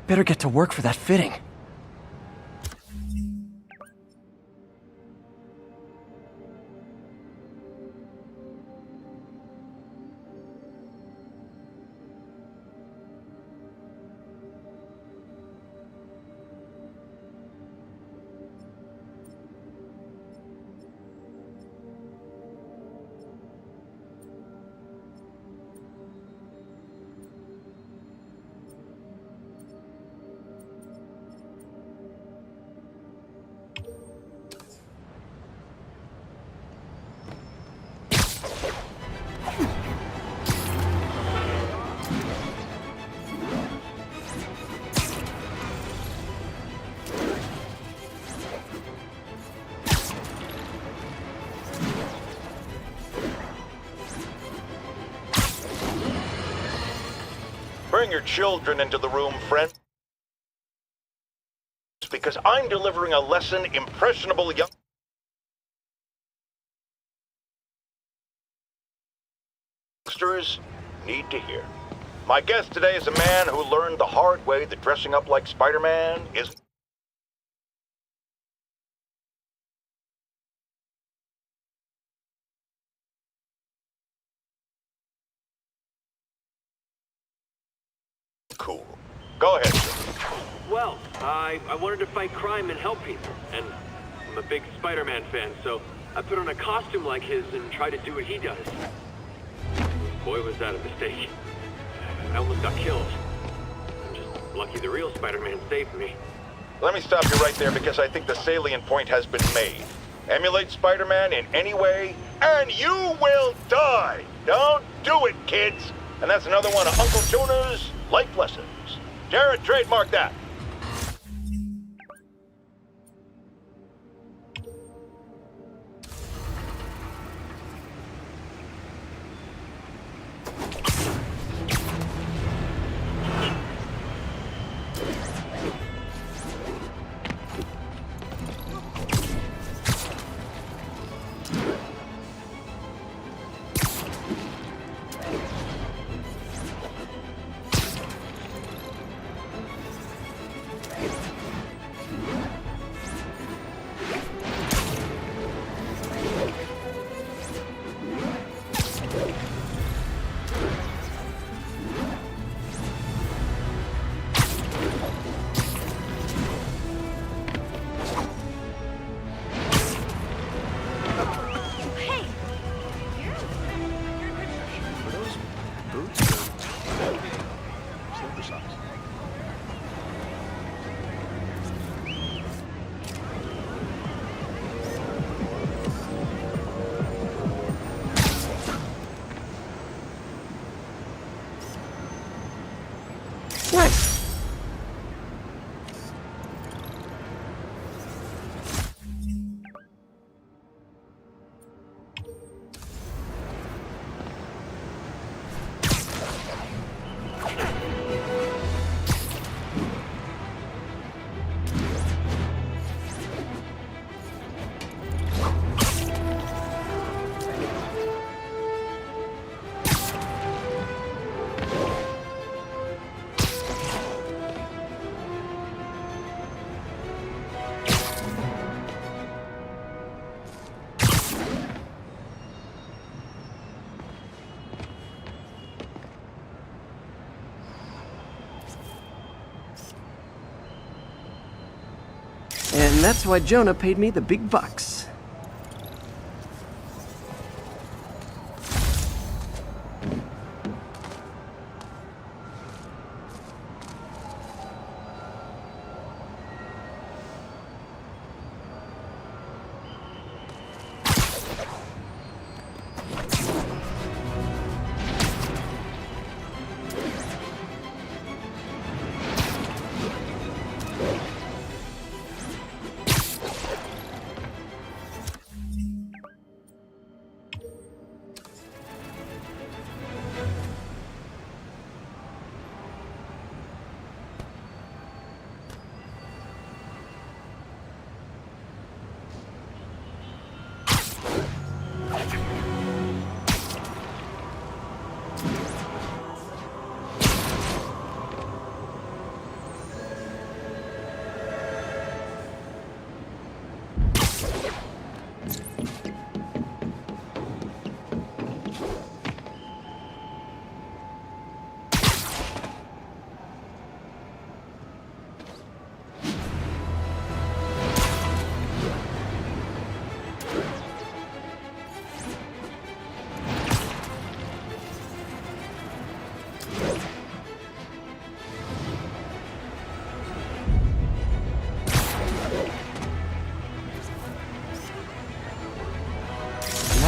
Better get to work for that fitting. Bring your children into the room, friend. Because I'm delivering a lesson impressionable youngsters need to hear. My guest today is a man who learned the hard way that dressing up like Spider-Man isn't cool. Go ahead, sir. Well, I wanted to fight crime and help people, and I'm a big Spider-Man fan, so I put on a costume like his and tried to do what he does. Boy, was that a mistake. I almost got killed. I'm just lucky the real Spider-Man saved me. Let me stop you right there because I think the salient point has been made. Emulate Spider-Man in any way, and you will die! Don't do it, kids! And that's another one of Uncle Jonah's life lessons. Jared, trademark that. And that's why Jonah paid me the big bucks.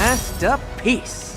Masterpiece.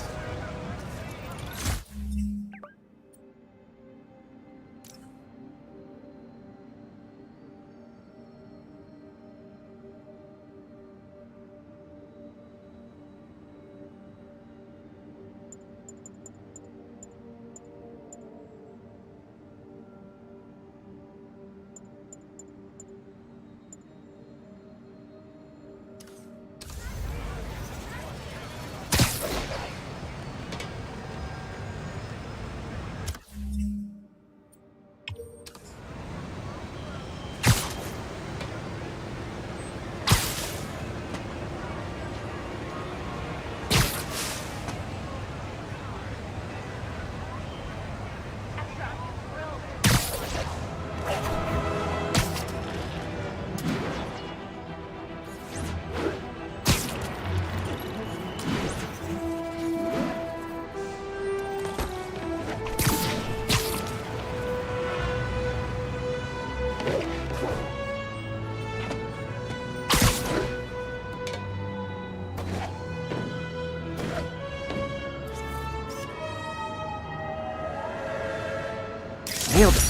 Nailed it.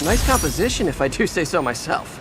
Nice composition, if I do say so myself.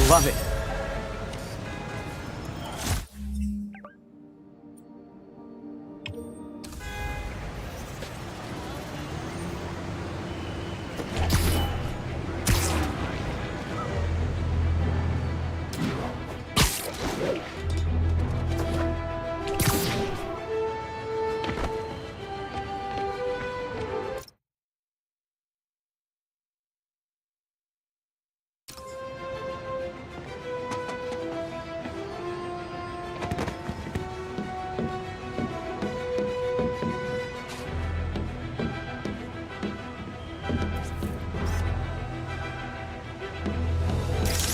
Love it.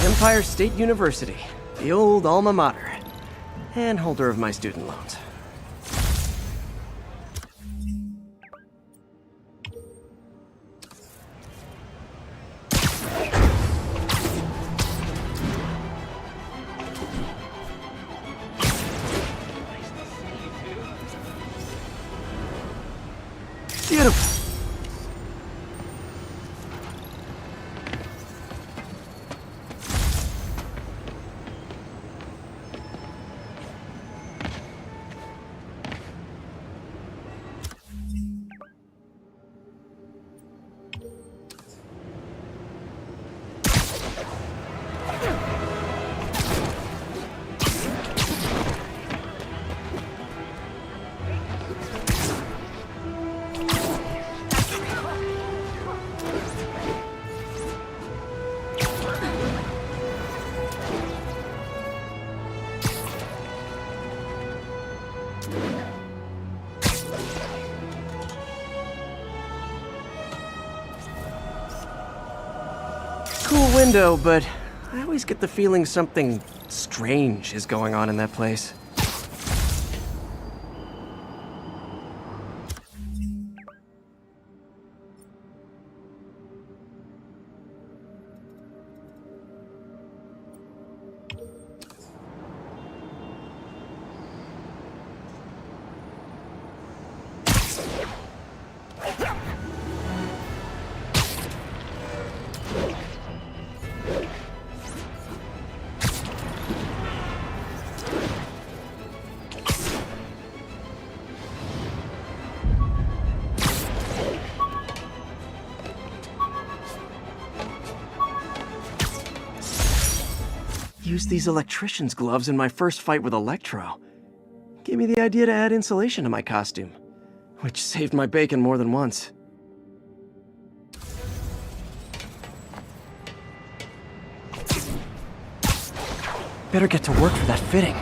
Empire State University, the old alma mater, and holder of my student loans. Beautiful. Cool window, but I always get the feeling something strange is going on in that place. Used these electrician's gloves in my first fight with Electro. Gave me the idea to add insulation to my costume, which saved my bacon more than once. Better get to work for that fitting.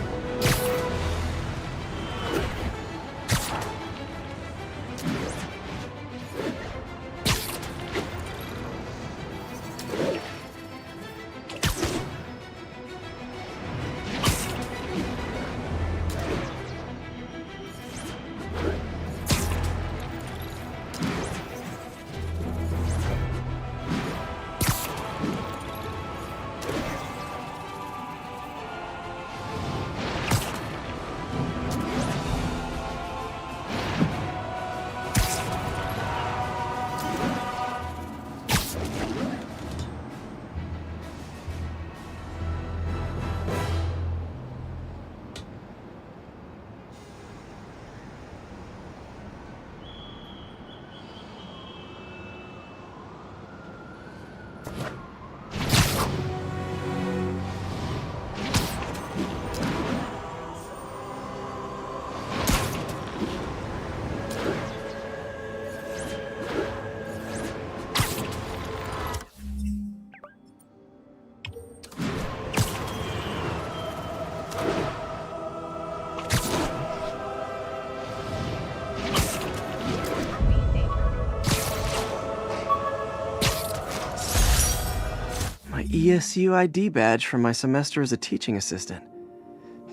ESU ID badge from my semester as a teaching assistant.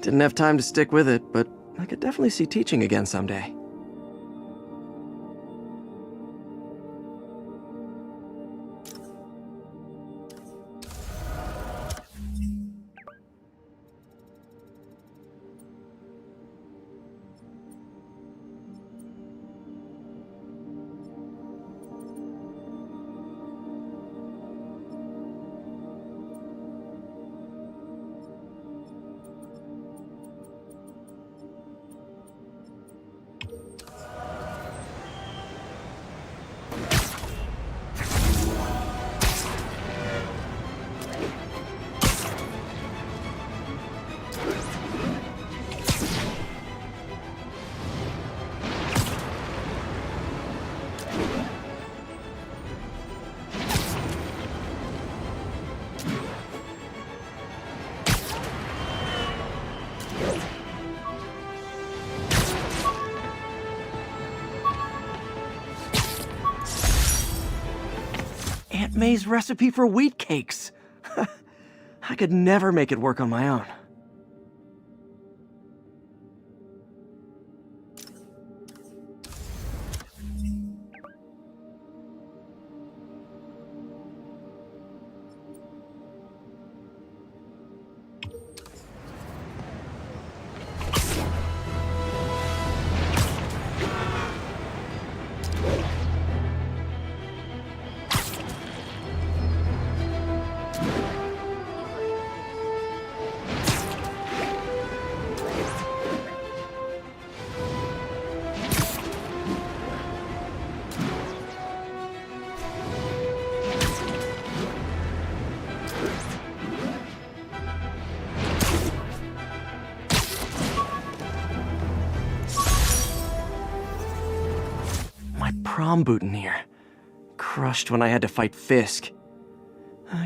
Didn't have time to stick with it, but I could definitely see teaching again someday. Aunt May's recipe for wheat cakes. I could never make it work on my own. Prom boutonniere. Crushed when I had to fight Fisk.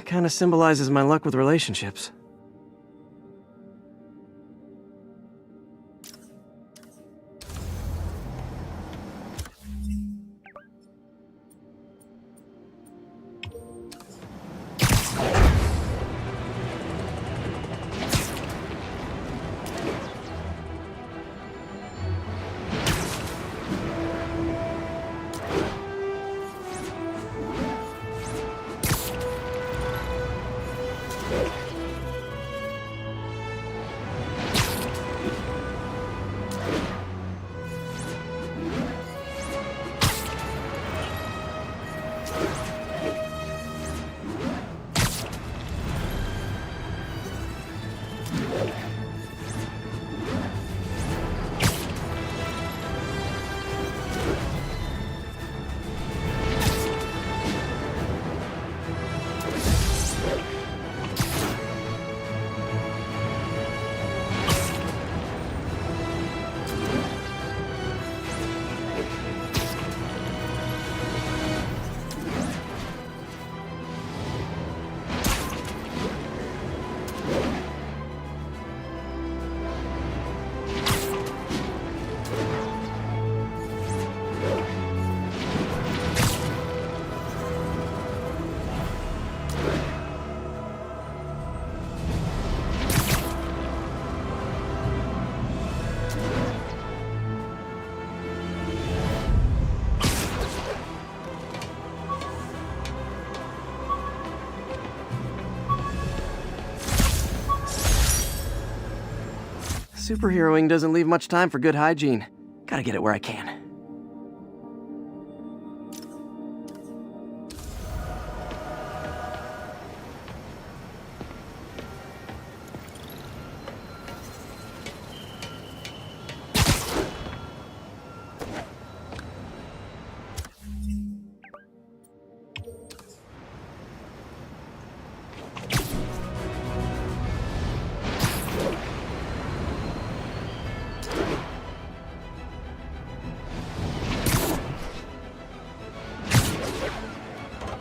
Kinda symbolizes my luck with relationships. Superheroing doesn't leave much time for good hygiene. Gotta get it where I can.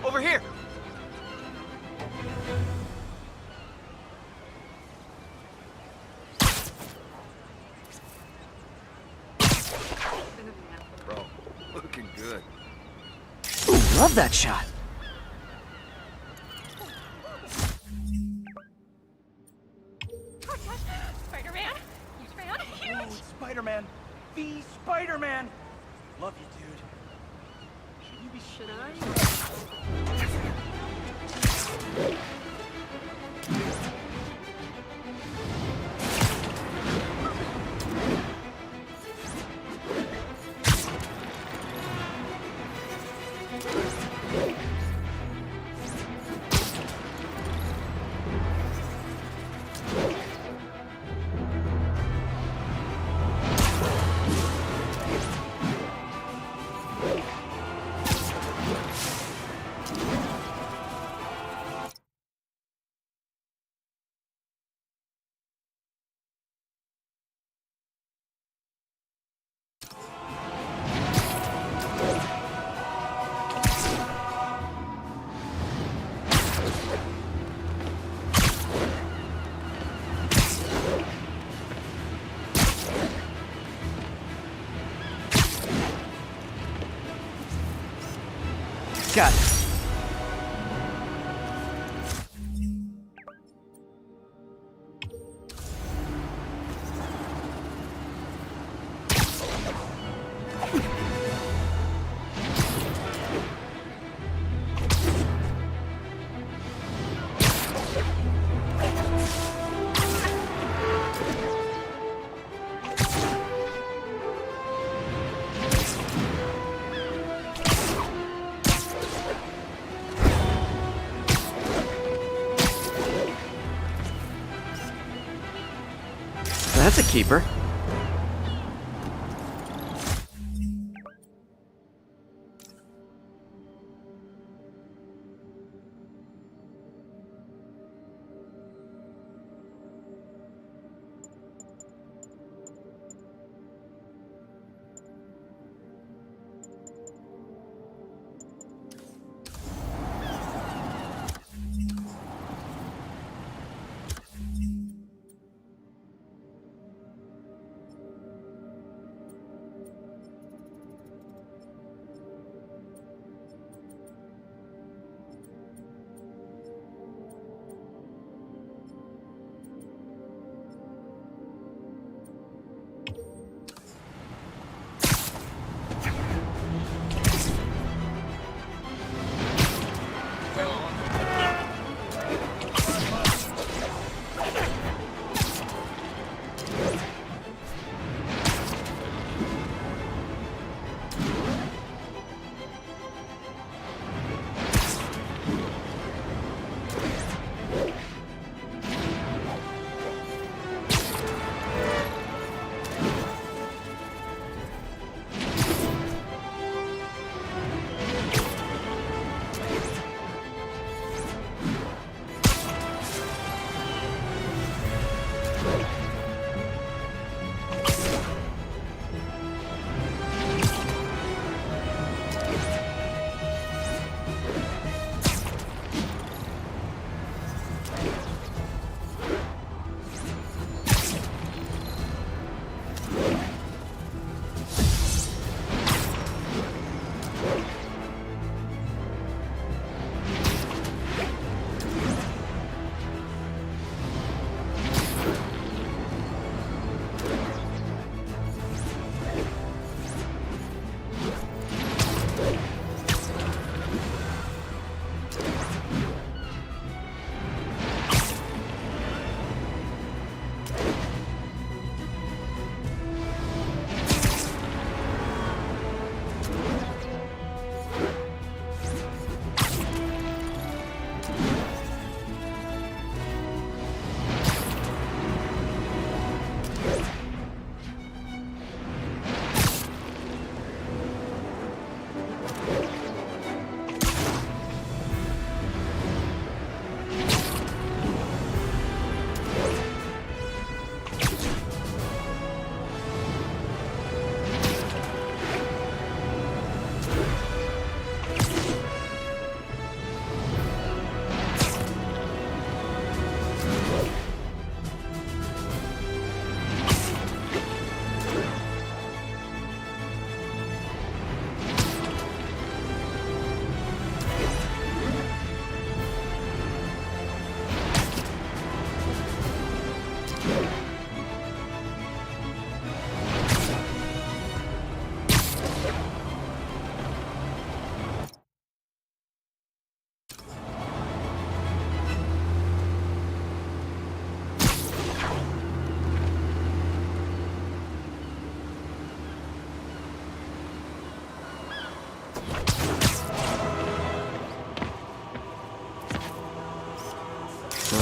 Over here! Bro, looking good. Ooh, love that shot. Spider-Man? You found huge! Whoa, it's Spider-Man! The Spider-Man! Love you, dude. Should you be Got it. That's a keeper.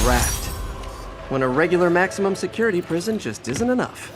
Raft. When a regular maximum security prison just isn't enough.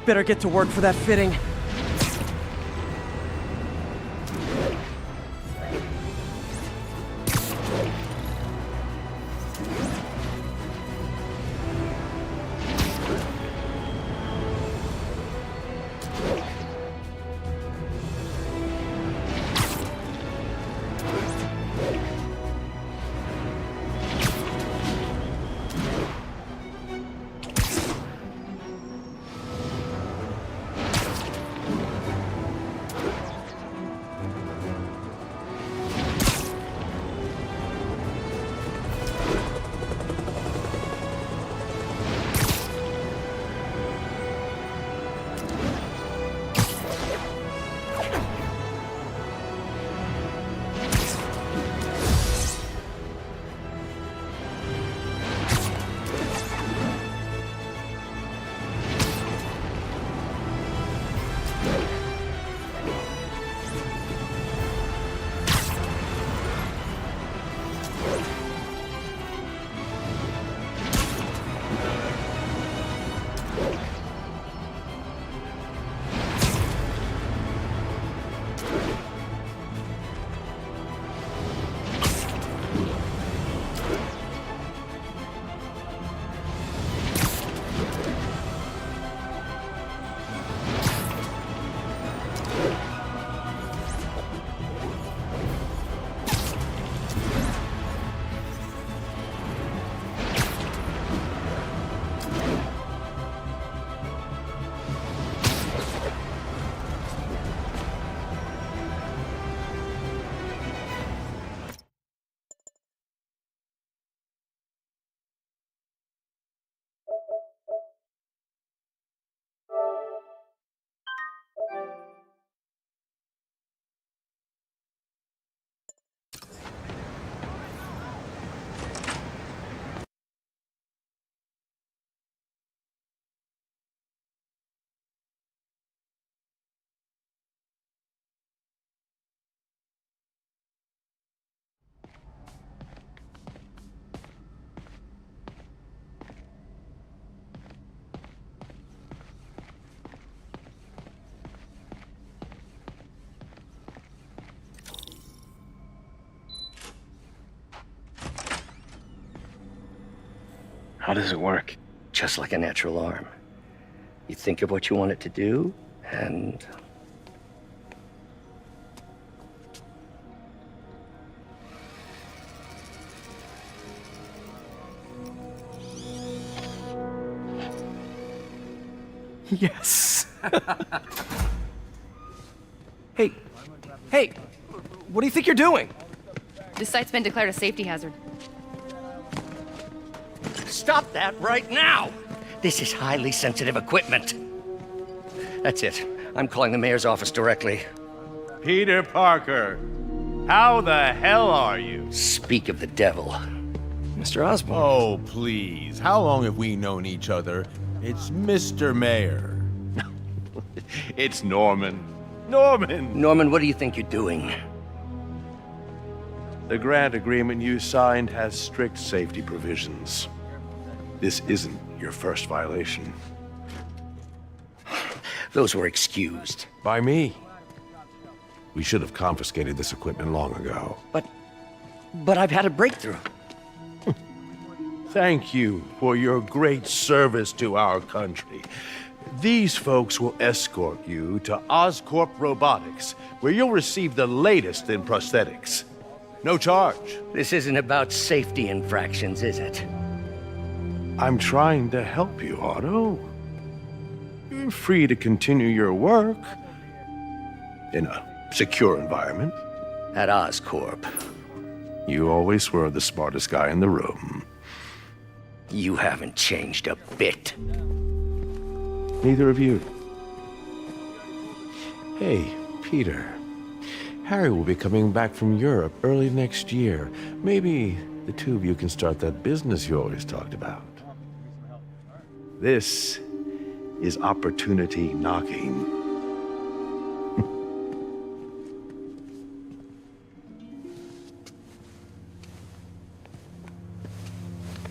Better get to work for that fitting. How does it work? Just like a natural arm. You think of what you want it to do, and... Yes. Hey, what do you think you're doing? This site's been declared a safety hazard. Stop that right now! This is highly sensitive equipment. That's it. I'm calling the mayor's office directly. Peter Parker, how the hell are you? Speak of the devil. Mr. Osborn. Oh, please. How long have we known each other? It's Mr. Mayor. It's Norman. Norman! Norman, what do you think you're doing? The grant agreement you signed has strict safety provisions. This isn't your first violation. Those were excused. By me. We should have confiscated this equipment long ago. But I've had a breakthrough. Thank you for your great service to our country. These folks will escort you to Oscorp Robotics, where you'll receive the latest in prosthetics. No charge. This isn't about safety infractions, is it? I'm trying to help you, Otto. You're free to continue your work in a secure environment. At Oscorp. You always were the smartest guy in the room. You haven't changed a bit. Neither of you. Hey, Peter. Harry will be coming back from Europe early next year. Maybe the two of you can start that business you always talked about. This is opportunity knocking.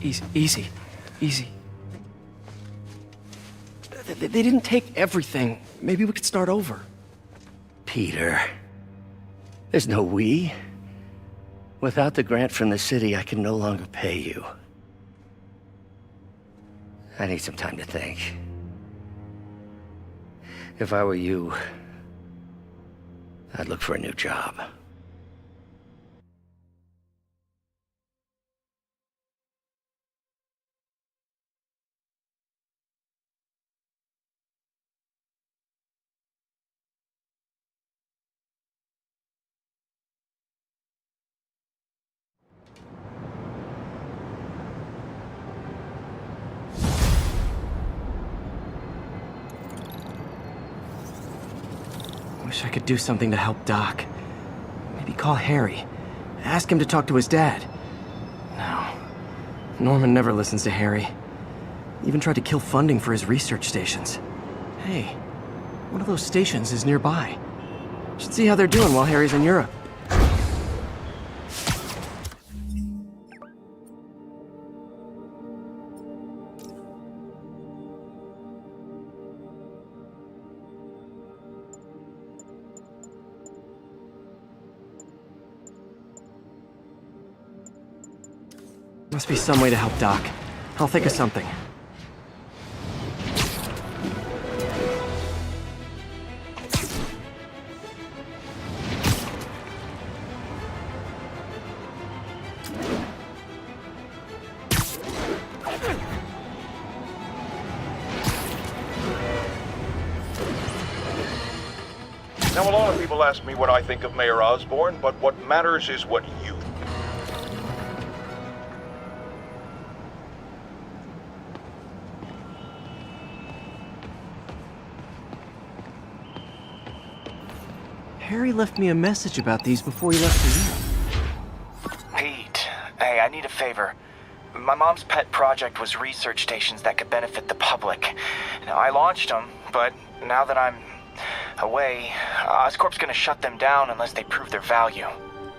Easy. They didn't take everything. Maybe we could start over. Peter. There's no we. Without the grant from the city, I can no longer pay you. I need some time to think. If I were you, I'd look for a new job. Wish I could do something to help Doc. Maybe call Harry. Ask him to talk to his dad. No. Norman never listens to Harry. Even tried to kill funding for his research stations. Hey, one of those stations is nearby. Should see how they're doing while Harry's in Europe. Must be some way to help Doc. I'll think of something. Now, a lot of people ask me what I think of Mayor Osborn, but what matters is what you think. Harry left me a message about these before he left for you. Pete, hey, I need a favor. My mom's pet project was research stations that could benefit the public. Now, I launched them, but now that I'm away, Oscorp's gonna shut them down unless they prove their value.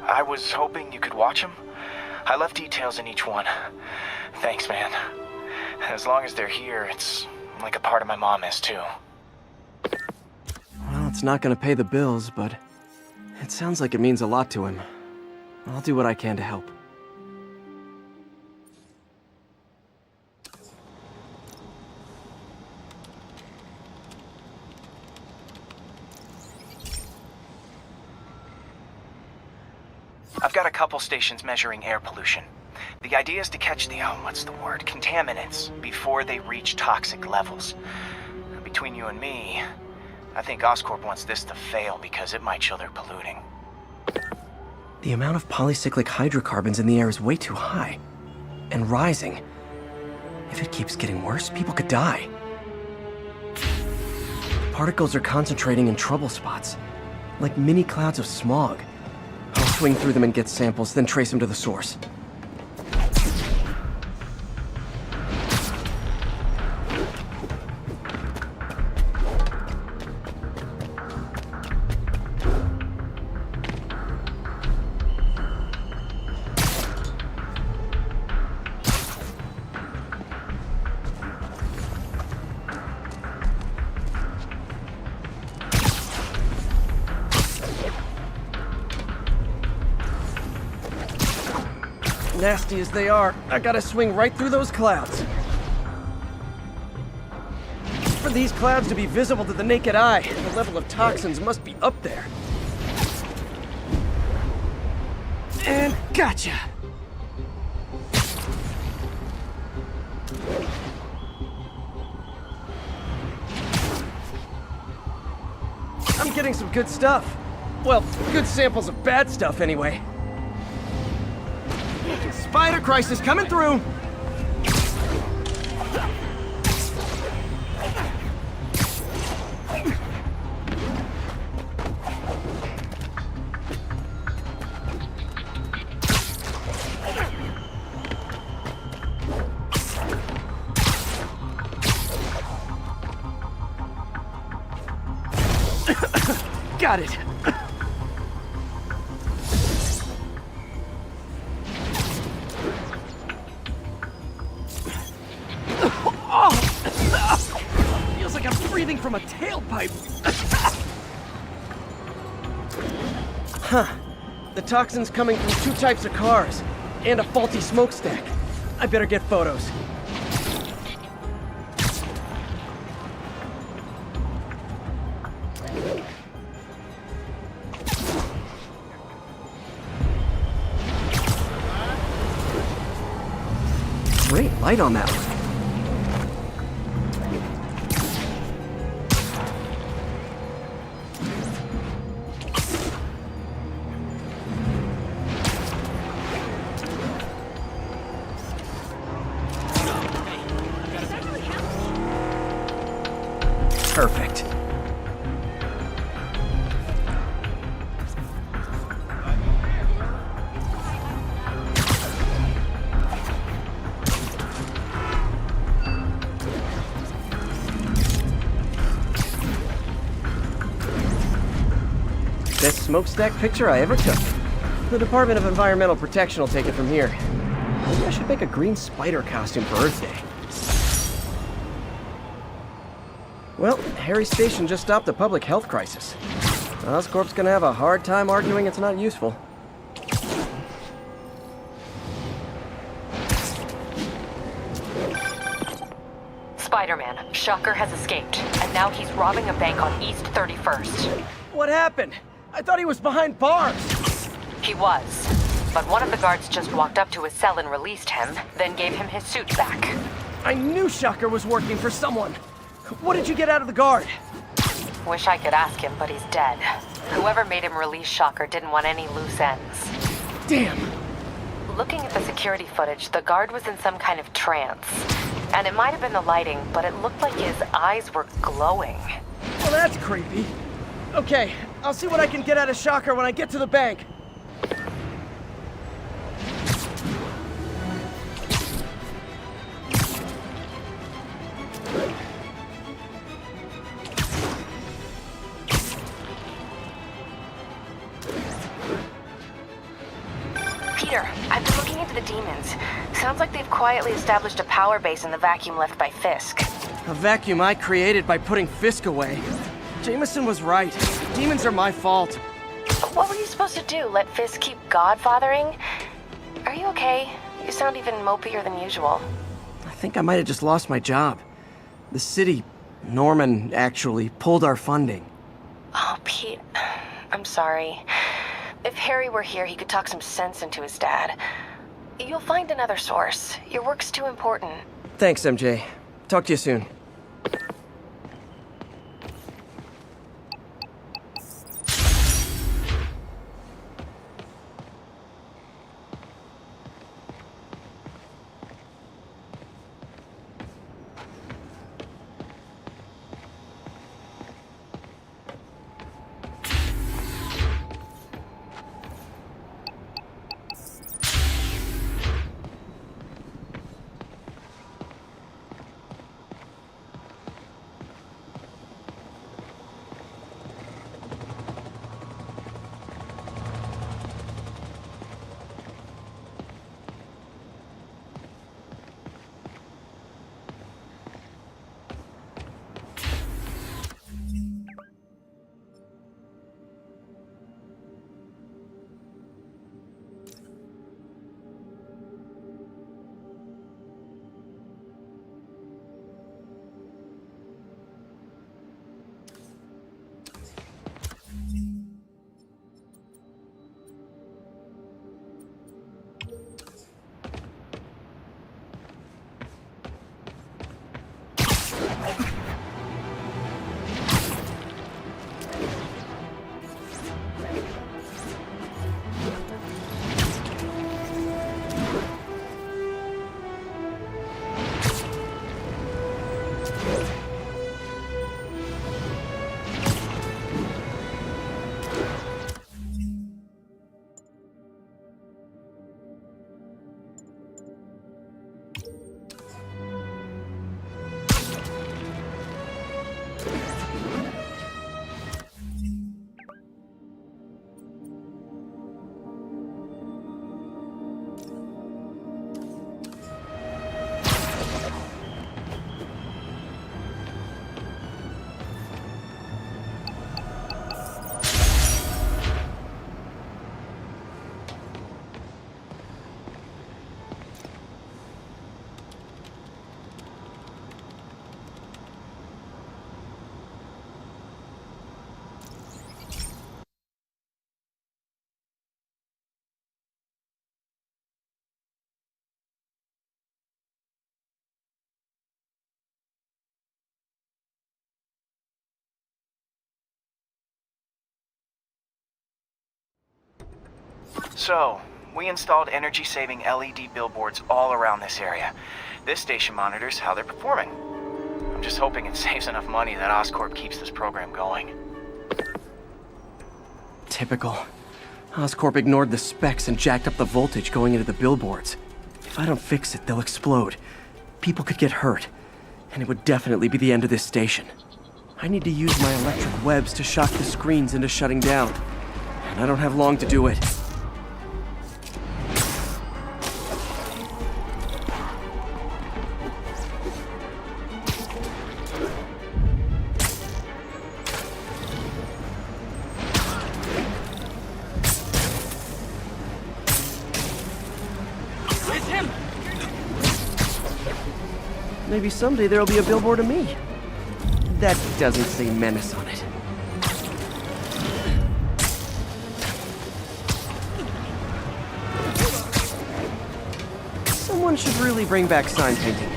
I was hoping you could watch them. I left details in each one. Thanks, man. As long as they're here, it's like a part of my mom is, too. Well, it's not gonna pay the bills, but it sounds like it means a lot to him. I'll do what I can to help. I've got a couple stations measuring air pollution. The idea is to catch the, contaminants before they reach toxic levels. Between you and me, I think Oscorp wants this to fail because it might show they're polluting. The amount of polycyclic hydrocarbons in the air is way too high. And rising. If it keeps getting worse, people could die. Particles are concentrating in trouble spots, like mini clouds of smog. I'll swing through them and get samples, then trace them to the source. Nasty as they are, I gotta swing right through those clouds. For these clouds to be visible to the naked eye, the level of toxins must be up there. And gotcha! I'm getting some good stuff. Well, good samples of bad stuff anyway. Spider crisis coming through! Got it. Feels like I'm breathing from a tailpipe. Huh. The toxin's coming from 2 types of cars and a faulty smokestack. I better get photos. Great light on that one. Perfect. Best smokestack picture I ever took. The Department of Environmental Protection will take it from here. Maybe I should make a green spider costume for Earth Day. Well, Harry's station just stopped a public health crisis. Oscorp's gonna have a hard time arguing it's not useful. Spider-Man, Shocker has escaped, and now he's robbing a bank on East 31st. What happened? I thought he was behind bars. He was, but one of the guards just walked up to his cell and released him, then gave him his suit back. I knew Shocker was working for someone. What did you get out of the guard? Wish I could ask him, but he's dead. Whoever made him release Shocker didn't want any loose ends. Damn. Looking at the security footage, the guard was in some kind of trance. And it might have been the lighting, but it looked like his eyes were glowing. Well, that's creepy. Okay, I'll see what I can get out of Shocker when I get to the bank. Peter, I've been looking into the demons. Sounds like they've quietly established a power base in the vacuum left by Fisk. A vacuum I created by putting Fisk away. Jameson was right. Demons are my fault. What were you supposed to do? Let Fisk keep godfathering? Are you okay? You sound even mopier than usual. I think I might have just lost my job. The city, Norman, actually, pulled our funding. Oh, Pete. I'm sorry. If Harry were here, he could talk some sense into his dad. You'll find another source. Your work's too important. Thanks, MJ. Talk to you soon. So, we installed energy-saving LED billboards all around this area. This station monitors how they're performing. I'm just hoping it saves enough money that Oscorp keeps this program going. Typical. Oscorp ignored the specs and jacked up the voltage going into the billboards. If I don't fix it, they'll explode. People could get hurt. And it would definitely be the end of this station. I need to use my electric webs to shock the screens into shutting down. And I don't have long to do it. Maybe someday there'll be a billboard of me. That doesn't say menace on it. Someone should really bring back sign painting.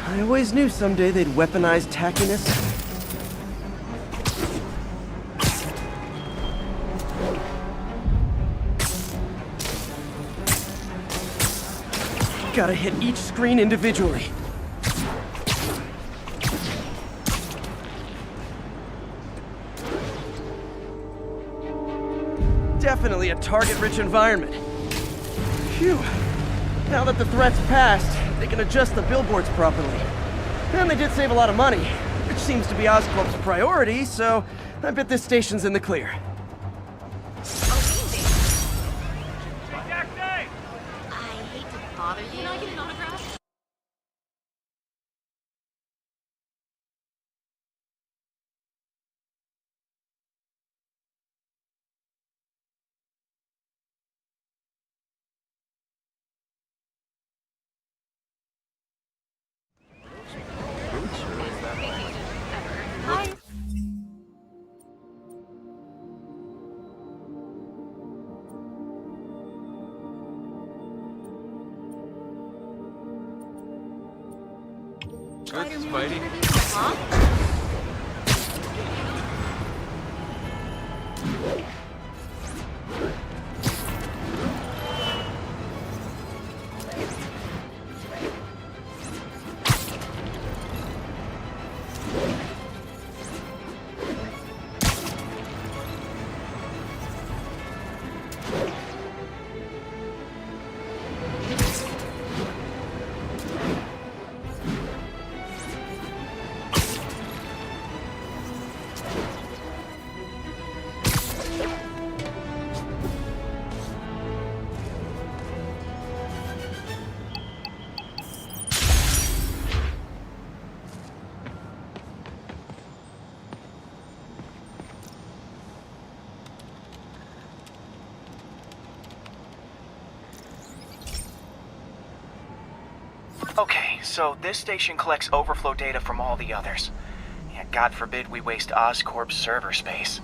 I always knew someday they'd weaponize tackiness. Gotta hit each screen individually. Definitely a target-rich environment. Phew. Now that the threat's passed, they can adjust the billboards properly. And they did save a lot of money, which seems to be Oscorp's priority, so I bet this station's in the clear. Good, Spidey. Okay, so this station collects overflow data from all the others. Yeah, God forbid we waste Oscorp's server space.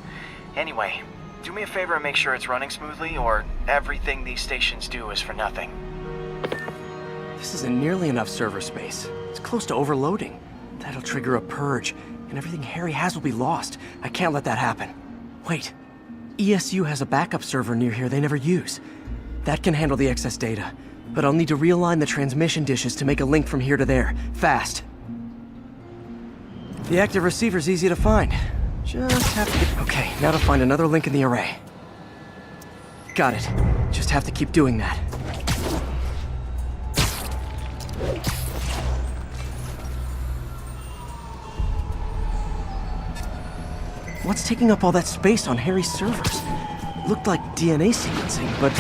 Anyway, do me a favor and make sure it's running smoothly, or everything these stations do is for nothing. This isn't nearly enough server space. It's close to overloading. That'll trigger a purge, and everything Harry has will be lost. I can't let that happen. Wait. ESU has a backup server near here they never use. That can handle the excess data. But I'll need to realign the transmission dishes to make a link from here to there, fast. The active receiver's easy to find. Just have to get... Okay, now to find another link in the array. Got it. Just have to keep doing that. What's taking up all that space on Harry's servers? Looked like DNA sequencing, but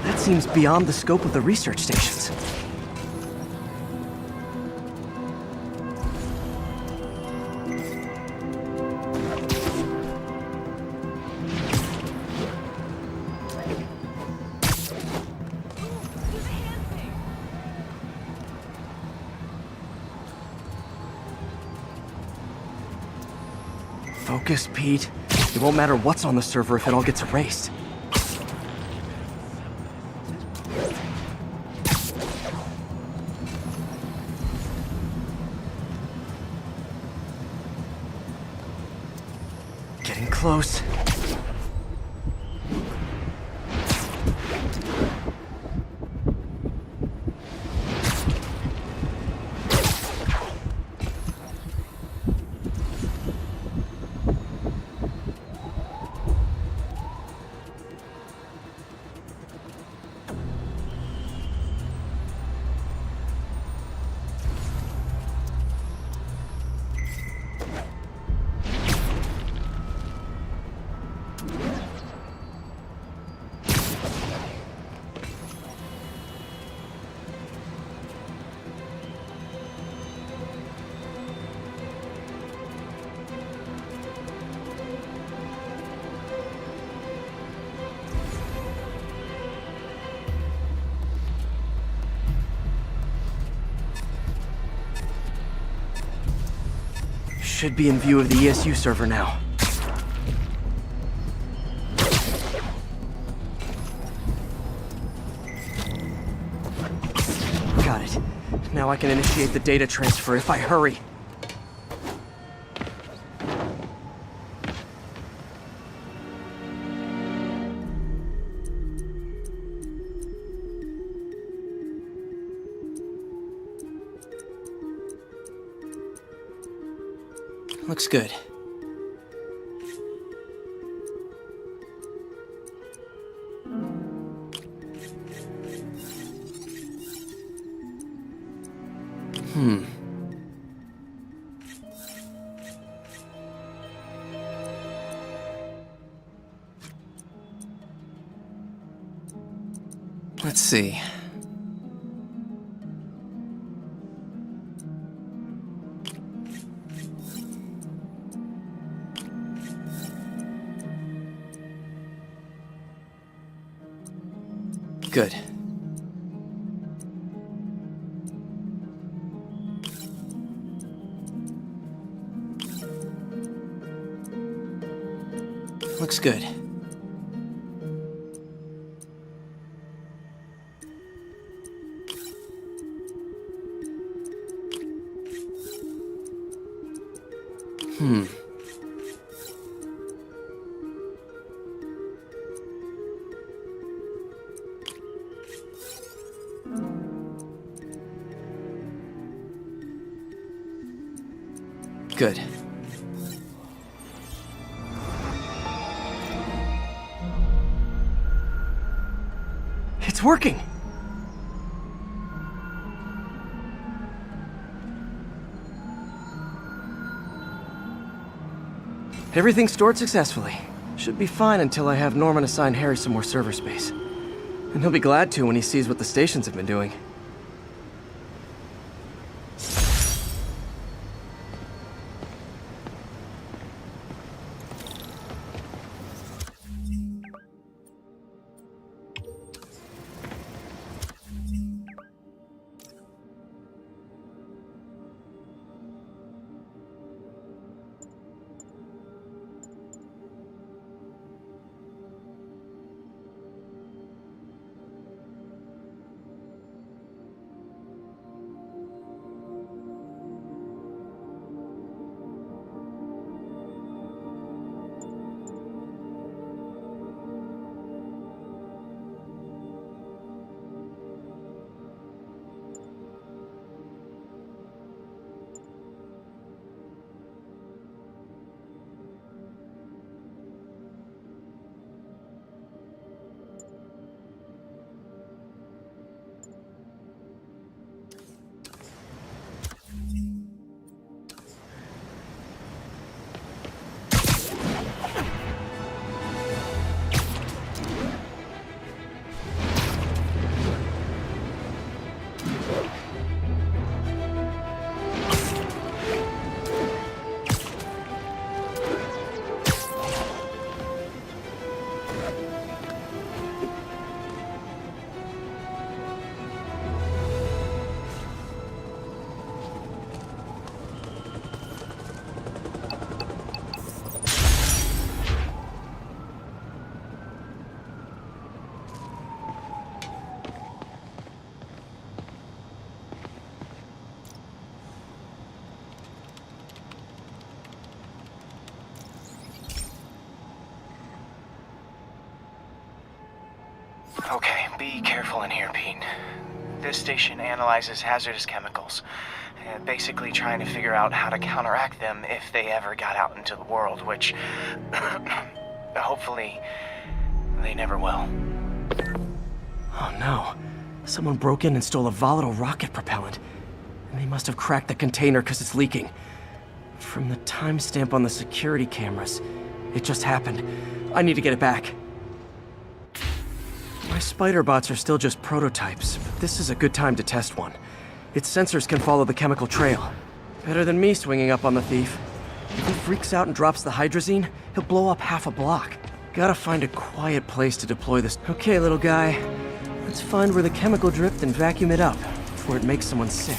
that seems beyond the scope of the research stations. Focus, Pete. It won't matter what's on the server if it all gets erased. Getting close. Should be in view of the ESU server now. Got it. Now I can initiate the data transfer if I hurry. Looks good. Let's see. Good. Looks good. Good. It's working! Everything stored successfully. Should be fine until I have Norman assign Harry some more server space. And he'll be glad to when he sees what the stations have been doing. Okay, be careful in here, Pete. This station analyzes hazardous chemicals, basically trying to figure out how to counteract them if they ever got out into the world, which hopefully they never will. Oh no. Someone broke in and stole a volatile rocket propellant. And they must have cracked the container because it's leaking. From the timestamp on the security cameras, it just happened. I need to get it back. My spider bots are still just prototypes, but this is a good time to test one. Its sensors can follow the chemical trail. Better than me swinging up on the thief. If he freaks out and drops the hydrazine, he'll blow up half a block. Gotta find a quiet place to deploy this. Okay, little guy. Let's find where the chemical dripped and vacuum it up before it makes someone sick.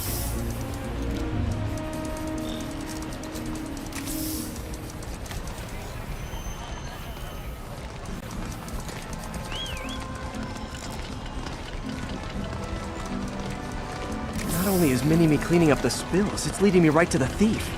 Not only is Mini-Me cleaning up the spills, it's leading me right to the thief.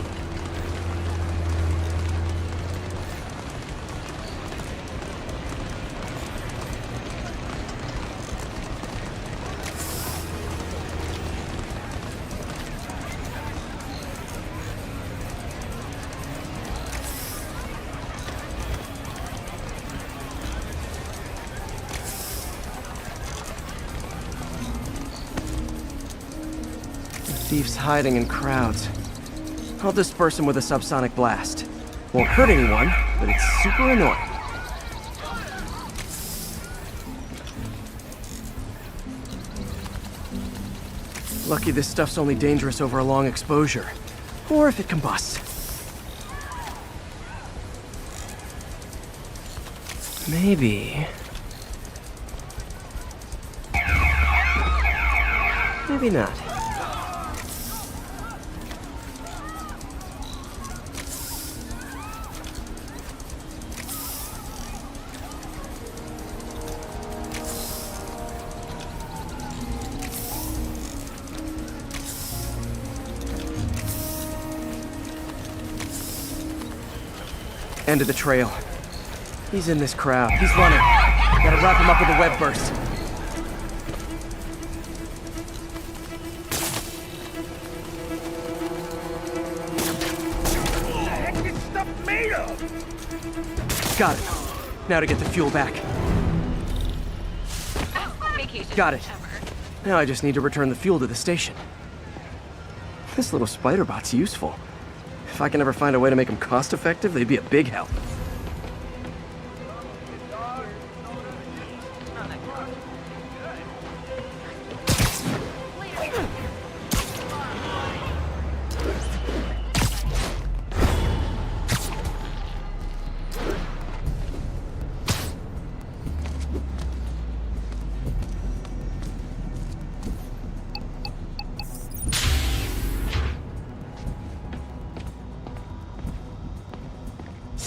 Thief's hiding in crowds. I'll disperse him with a subsonic blast. Won't hurt anyone, but it's super annoying. Lucky this stuff's only dangerous over a long exposure. Or if it combusts. Maybe... maybe not. End of the trail. He's in this crowd. He's running. Gotta wrap him up with a web burst. What the heck is stuff made of? Got it. Now to get the fuel back. Got it. Now I just need to return the fuel to the station. This little spider bot's useful. If I can ever find a way to make them cost-effective, they'd be a big help.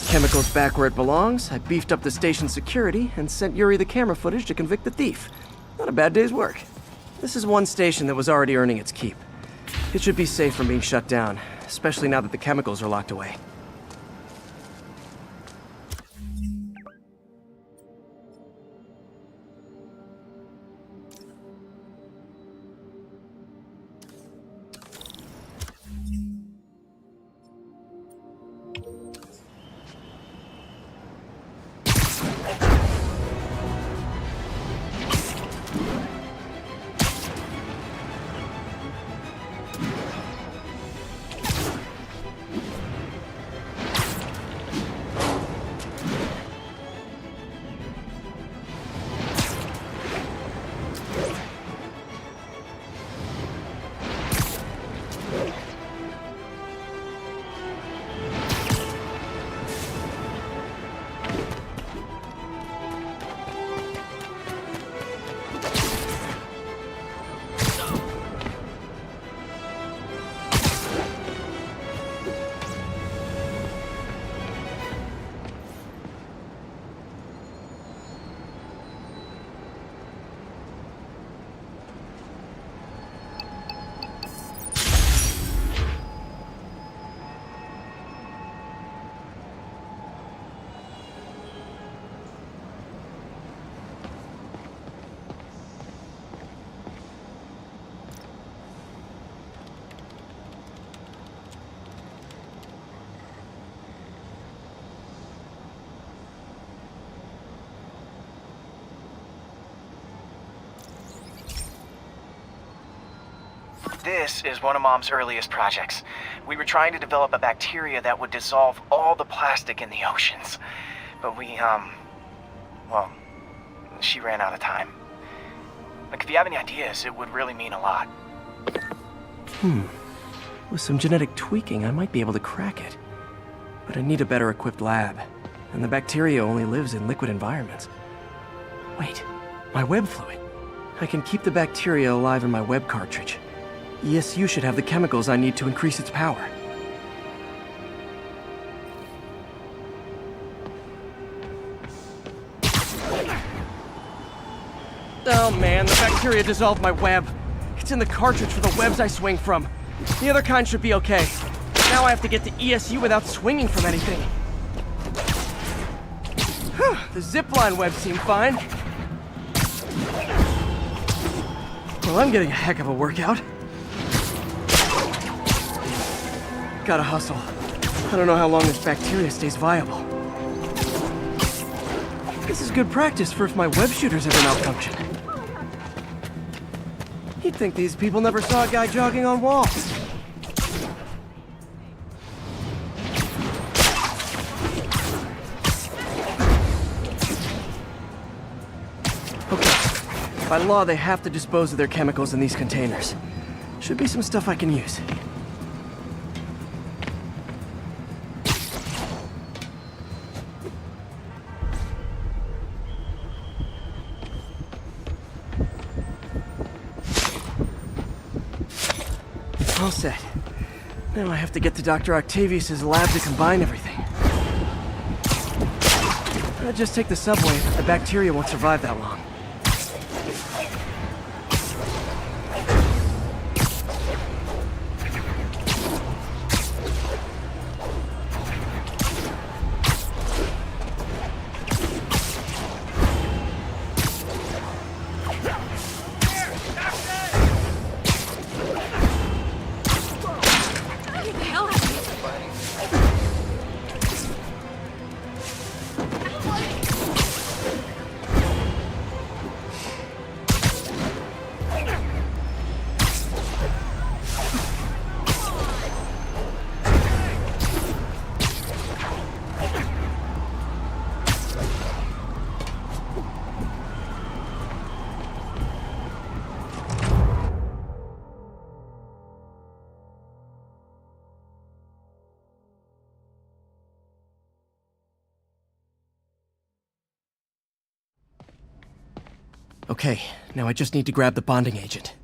Chemicals back where it belongs. I beefed up the station's security and sent Yuri the camera footage to convict the thief. Not a bad day's work. This is one station that was already earning its keep. It should be safe from being shut down, especially now that the chemicals are locked away. This is one of Mom's earliest projects. We were trying to develop a bacteria that would dissolve all the plastic in the oceans. But well, she ran out of time. Like, if you have any ideas, it would really mean a lot. With some genetic tweaking, I might be able to crack it. But I need a better equipped lab. And the bacteria only lives in liquid environments. Wait, my web fluid. I can keep the bacteria alive in my web cartridge. ESU should have the chemicals I need to increase its power. Oh man, the bacteria dissolved my web. It's in the cartridge for the webs I swing from. The other kind should be okay. Now I have to get to ESU without swinging from anything. The zipline webs seem fine. Well, I'm getting a heck of a workout. Gotta hustle. I don't know how long this bacteria stays viable. This is good practice for if my web shooters ever malfunction. You'd think these people never saw a guy jogging on walls. Okay. By law, they have to dispose of their chemicals in these containers. Should be some stuff I can use. All set. Now I have to get to Dr. Octavius's lab to combine everything. I'll just take the subway, but the bacteria won't survive that long. Okay, now I just need to grab the bonding agent.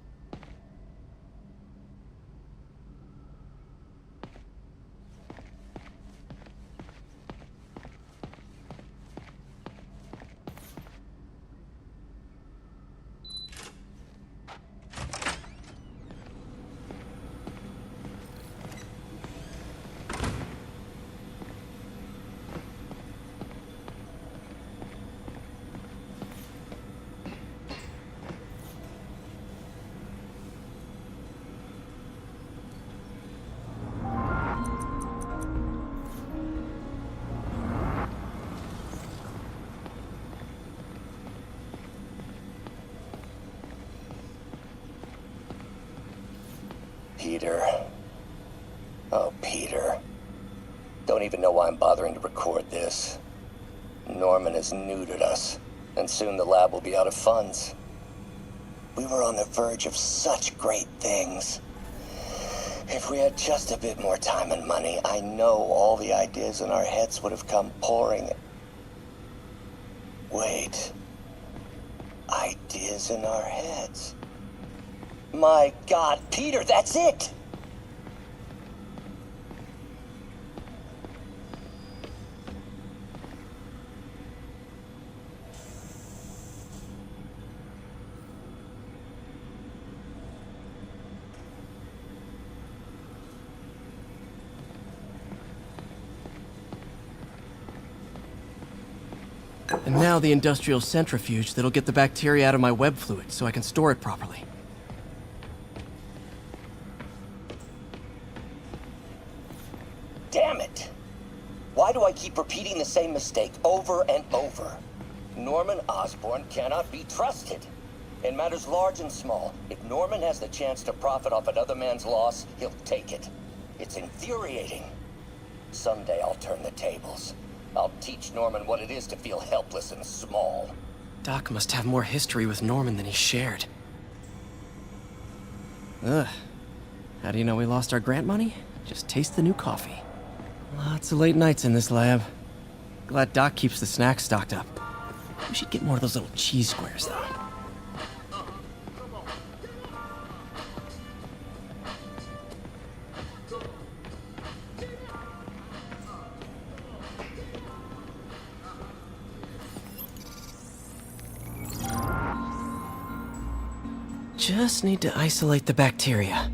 Peter. Oh, Peter. Don't even know why I'm bothering to record this. Norman has neutered us, and soon the lab will be out of funds. We were on the verge of such great things. If we had just a bit more time and money, I know all the ideas in our heads would have come pouring. Wait. Ideas in our heads? My God, Peter, that's it! And now the industrial centrifuge that'll get the bacteria out of my web fluid so I can store it properly. Damn it! Why do I keep repeating the same mistake over and over? Norman Osborn cannot be trusted. In matters large and small, if Norman has the chance to profit off another man's loss, he'll take it. It's infuriating. Someday I'll turn the tables. I'll teach Norman what it is to feel helpless and small. Doc must have more history with Norman than he shared. Ugh. How do you know we lost our grant money? Just taste the new coffee. Lots of late nights in this lab. Glad Doc keeps the snacks stocked up. We should get more of those little cheese squares, though. Just need to isolate the bacteria.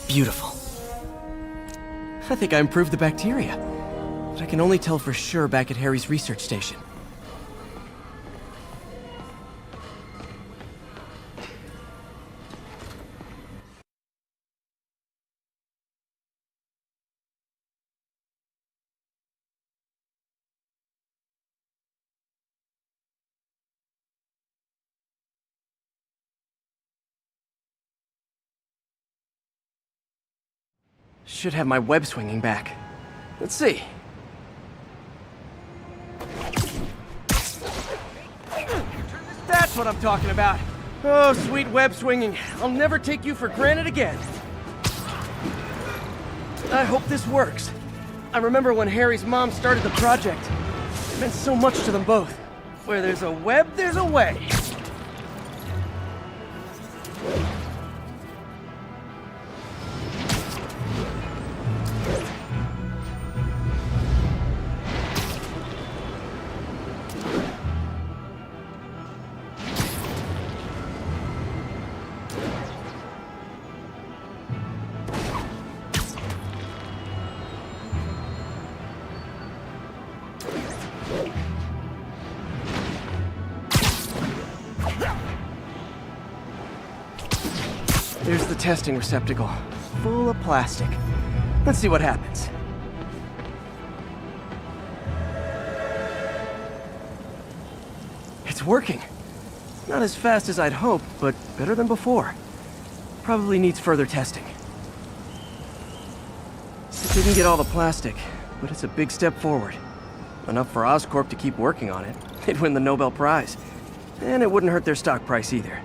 Beautiful. I think I improved the bacteria, but I can only tell for sure back at Harry's research station. Should have my web swinging back. Let's see. That's what I'm talking about. Oh, sweet web swinging. I'll never take you for granted again. I hope this works. I remember when Harry's mom started the project. It meant so much to them both. Where there's a web, there's a way. There's the testing receptacle, full of plastic. Let's see what happens. It's working. Not as fast as I'd hoped, but better than before. Probably needs further testing. It didn't get all the plastic, but it's a big step forward. Enough for Oscorp to keep working on it. They'd win the Nobel Prize. And it wouldn't hurt their stock price either.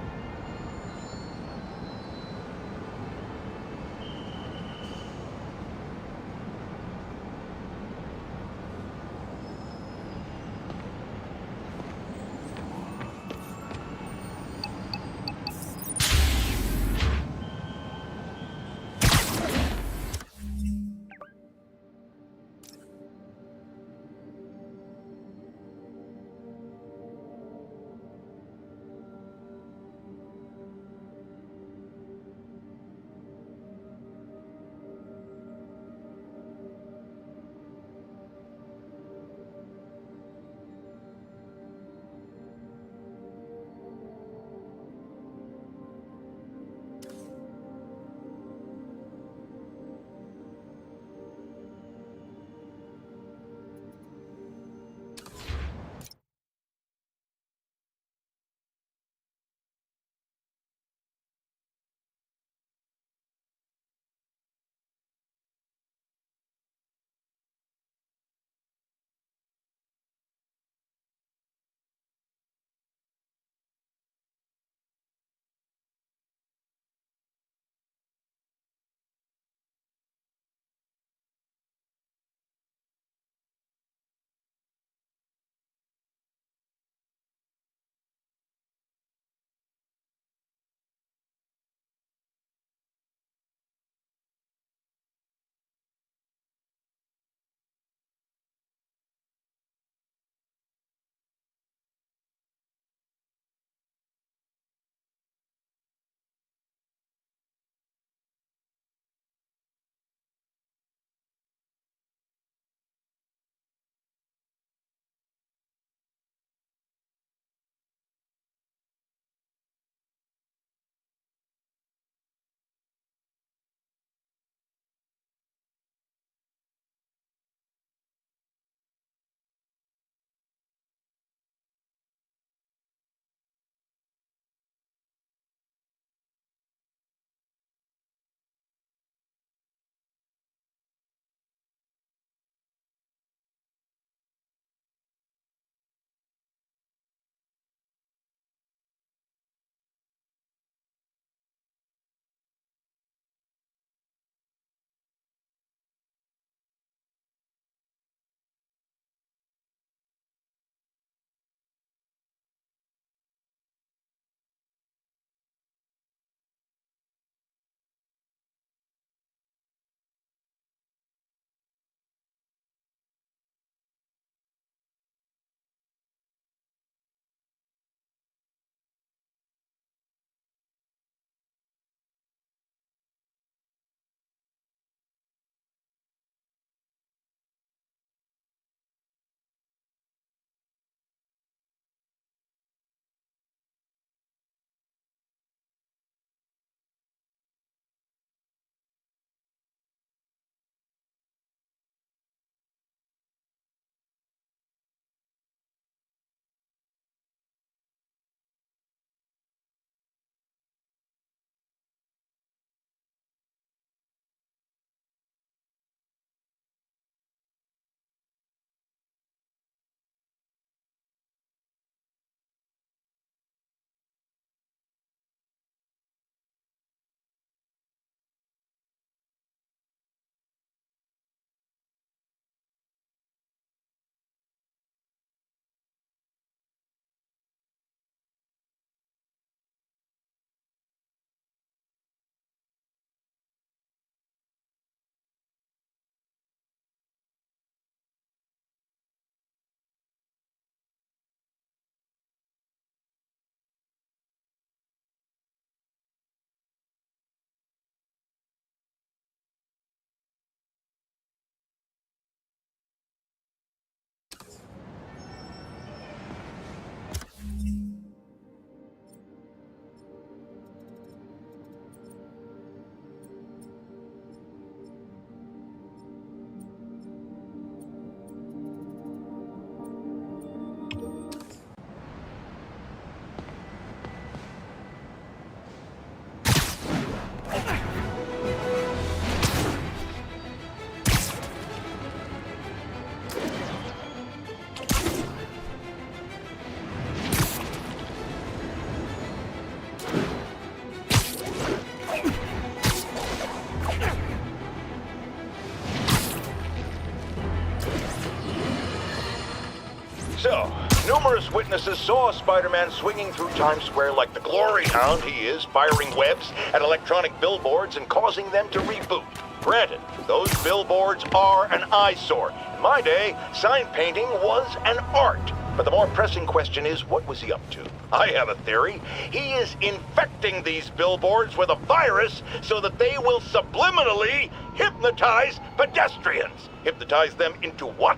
So, numerous witnesses saw Spider-Man swinging through Times Square like the glory hound he is, firing webs at electronic billboards and causing them to reboot. Granted, those billboards are an eyesore. In my day, sign painting was an art. But the more pressing question is, what was he up to? I have a theory. He is infecting these billboards with a virus so that they will subliminally hypnotize pedestrians. Hypnotize them into what?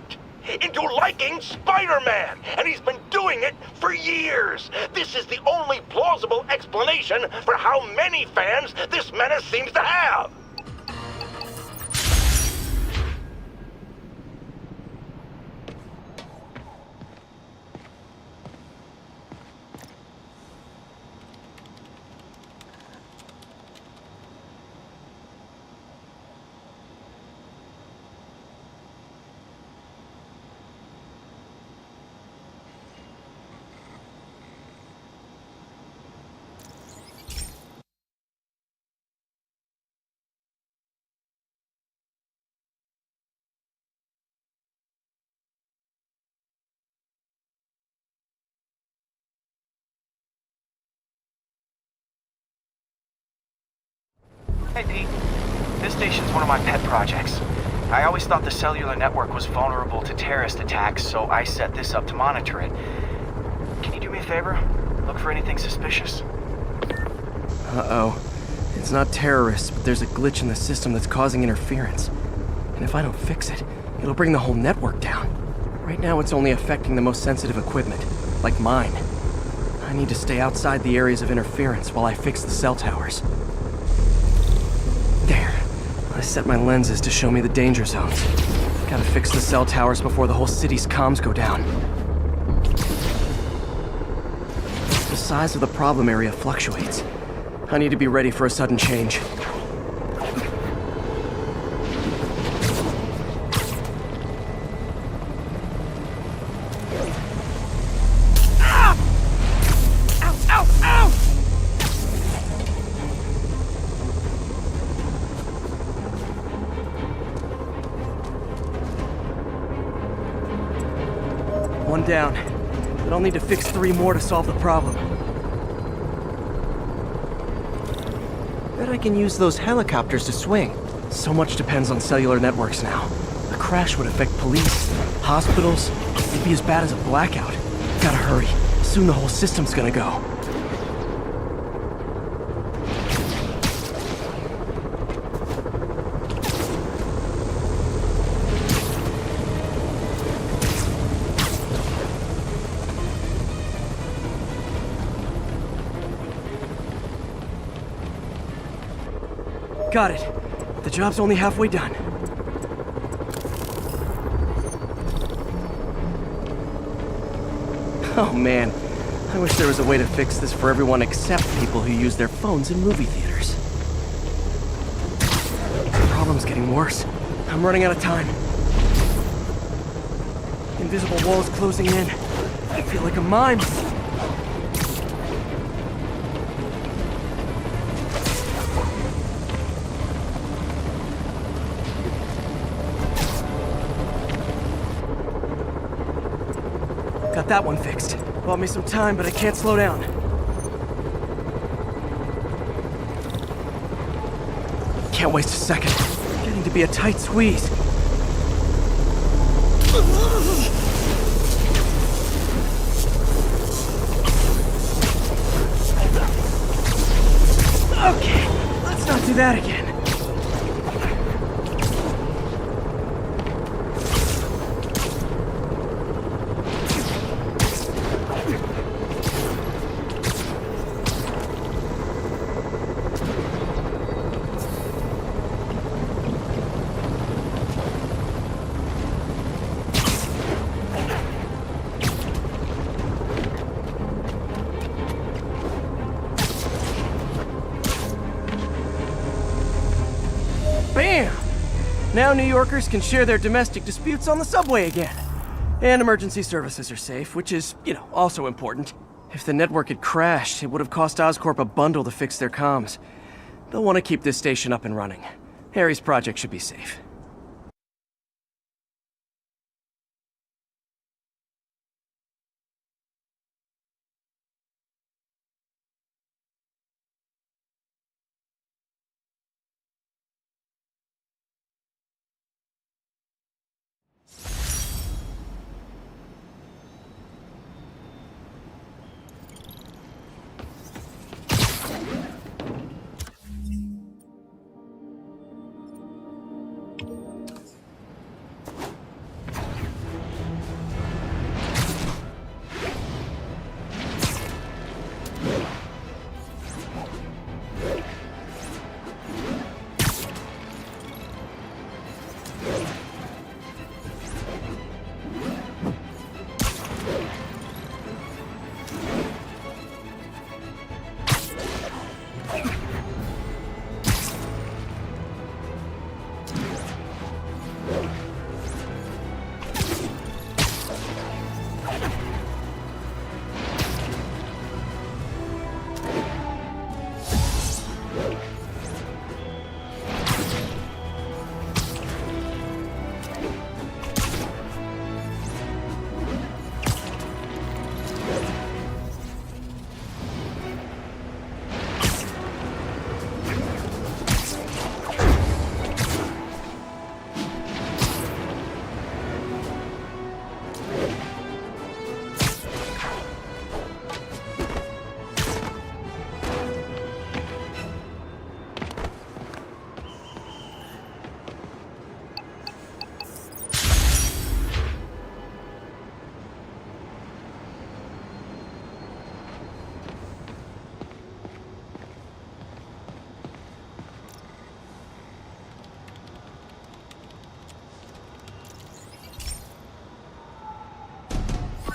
Into liking Spider-Man! And he's been doing it for years! This is the only plausible explanation for how many fans this menace seems to have! Hey, Pete. This station's one of my pet projects. I always thought the cellular network was vulnerable to terrorist attacks, so I set this up to monitor it. Can you do me a favor? Look for anything suspicious. Uh-oh. It's not terrorists, but there's a glitch in the system that's causing interference. And if I don't fix it, it'll bring the whole network down. Right now, it's only affecting the most sensitive equipment, like mine. I need to stay outside the areas of interference while I fix the cell towers. There. I set my lenses to show me the danger zones. Gotta fix the cell towers before the whole city's comms go down. The size of the problem area fluctuates. I need to be ready for a sudden change. One down, but I'll need to fix 3 more to solve the problem. Bet I can use those helicopters to swing. So much depends on cellular networks now. A crash would affect police, hospitals, it'd be as bad as a blackout. Gotta hurry, soon the whole system's gonna go. Got it. The job's only halfway done. Oh man, I wish there was a way to fix this for everyone except people who use their phones in movie theaters. The problem's getting worse. I'm running out of time. Invisible walls closing in. I feel like a mime. Got that one fixed. Bought me some time, but I can't slow down. Can't waste a second. Getting to be a tight squeeze. Okay, let's not do that again. Bam! Now New Yorkers can share their domestic disputes on the subway again. And emergency services are safe, which is, also important. If the network had crashed, it would have cost Oscorp a bundle to fix their comms. They'll want to keep this station up and running. Harry's project should be safe.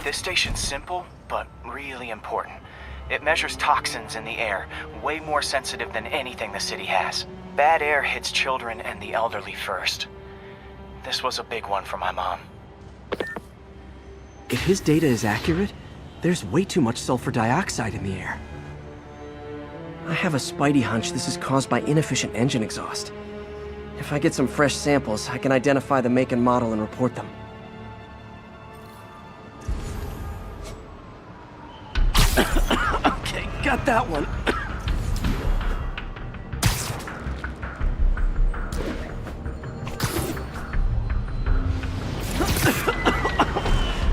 This station's simple, but really important. It measures toxins in the air, way more sensitive than anything the city has. Bad air hits children and the elderly first. This was a big one for my mom. If his data is accurate, there's way too much sulfur dioxide in the air. I have a Spidey hunch this is caused by inefficient engine exhaust. If I get some fresh samples, I can identify the make and model and report them. Okay, got that one.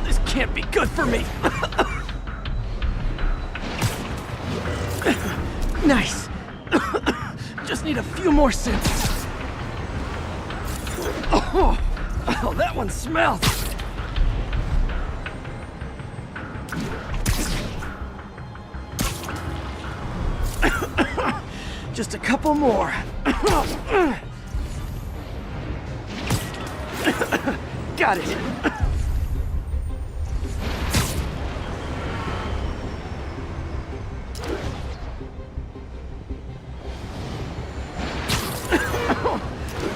This can't be good for me. Nice. Just need a few more samples. Oh, that one smells. Just a couple more. Got it.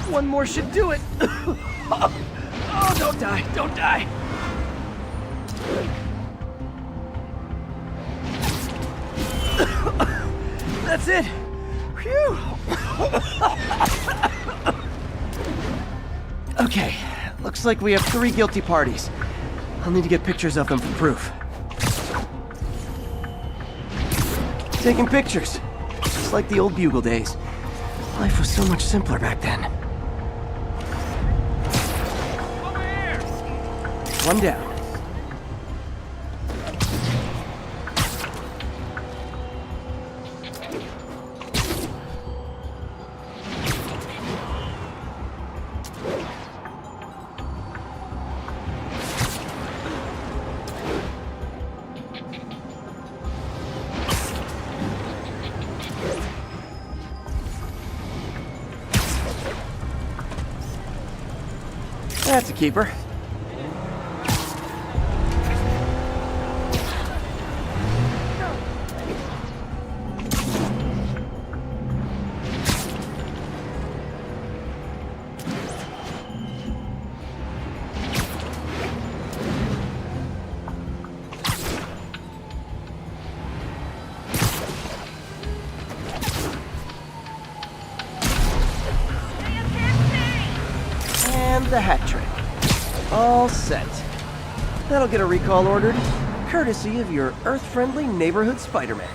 One more should do it. Oh, don't die, don't die. That's it. Phew. Okay, looks like we have 3 guilty parties. I'll need to get pictures of them for proof. Taking pictures, just like the old Bugle days. Life was so much simpler back then. Over here! One down. That's a keeper. And the hat trick. All set. That'll get a recall ordered, courtesy of your Earth-friendly neighborhood Spider-Man.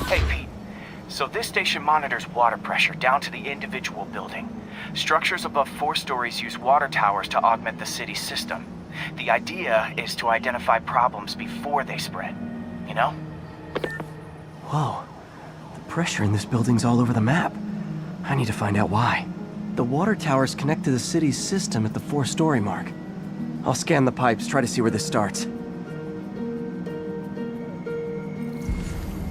Hey, Pete. So this station monitors water pressure down to the individual building. Structures above 4 stories use water towers to augment the city's system. The idea is to identify problems before they spread. You know? Whoa. The pressure in this building's all over the map. I need to find out why. The water towers connect to the city's system at the 4-story mark. I'll scan the pipes, try to see where this starts.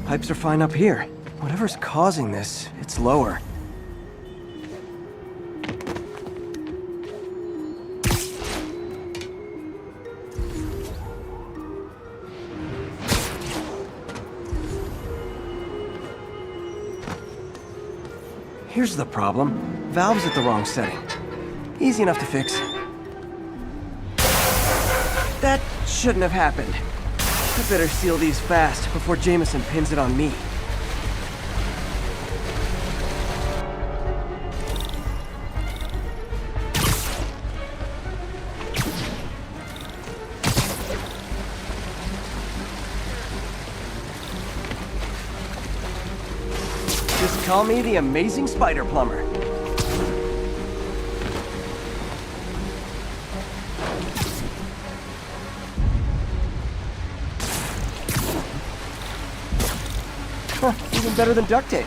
Pipes are fine up here. Whatever's causing this, it's lower. Here's the problem. Valve's at the wrong setting. Easy enough to fix. That shouldn't have happened. I better seal these fast before Jameson pins it on me. Just call me the amazing spider plumber. Even better than duct tape.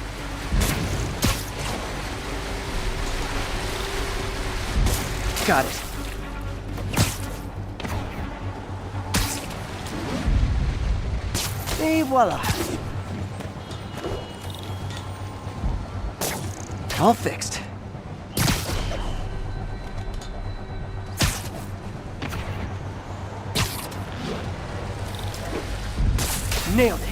Got it. Et voila. All fixed. Nailed it.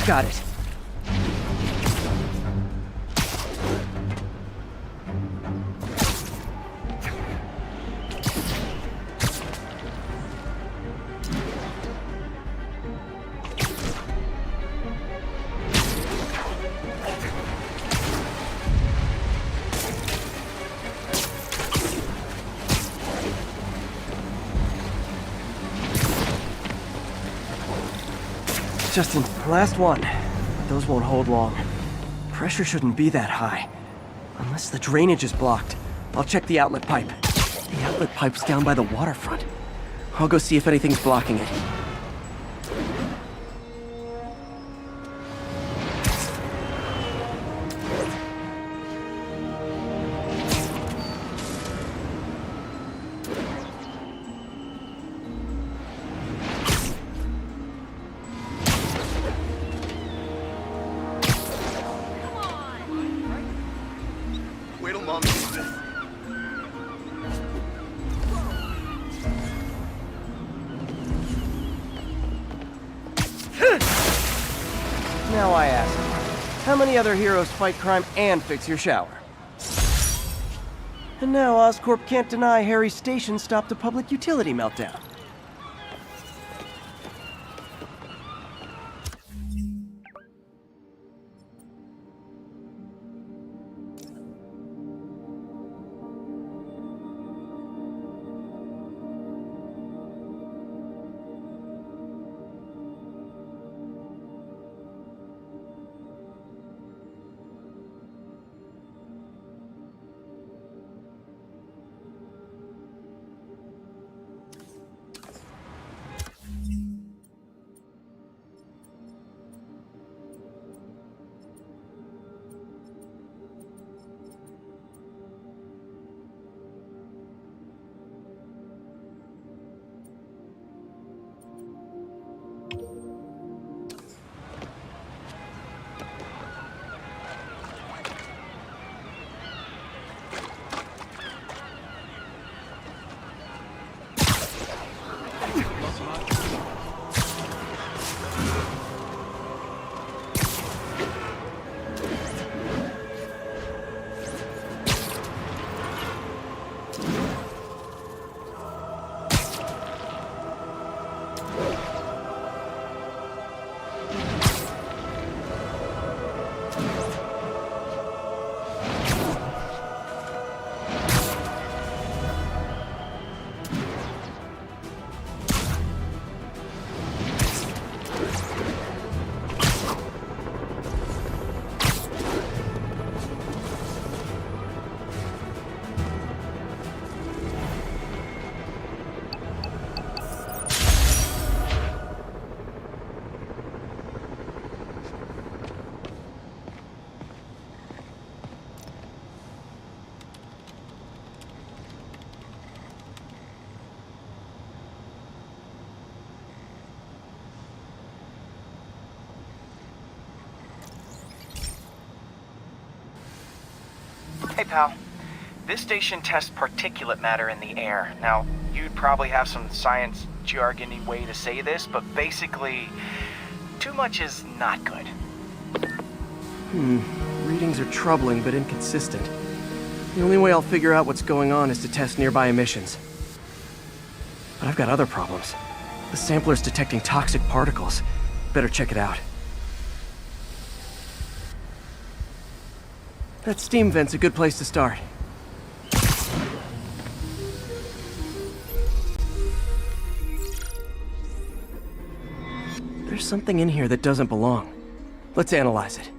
Got it. Justin, last one. Those won't hold long. Pressure shouldn't be that high. Unless the drainage is blocked. I'll check the outlet pipe. The outlet pipe's down by the waterfront. I'll go see if anything's blocking it. Now I ask, how many other heroes fight crime and fix your shower? And now Oscorp can't deny Harry's station stopped a public utility meltdown. Hey, pal. This station tests particulate matter in the air. Now, you'd probably have some science jargony way to say this, but basically, too much is not good. Readings are troubling but inconsistent. The only way I'll figure out what's going on is to test nearby emissions. But I've got other problems. The sampler's detecting toxic particles. Better check it out. That steam vent's a good place to start. There's something in here that doesn't belong. Let's analyze it.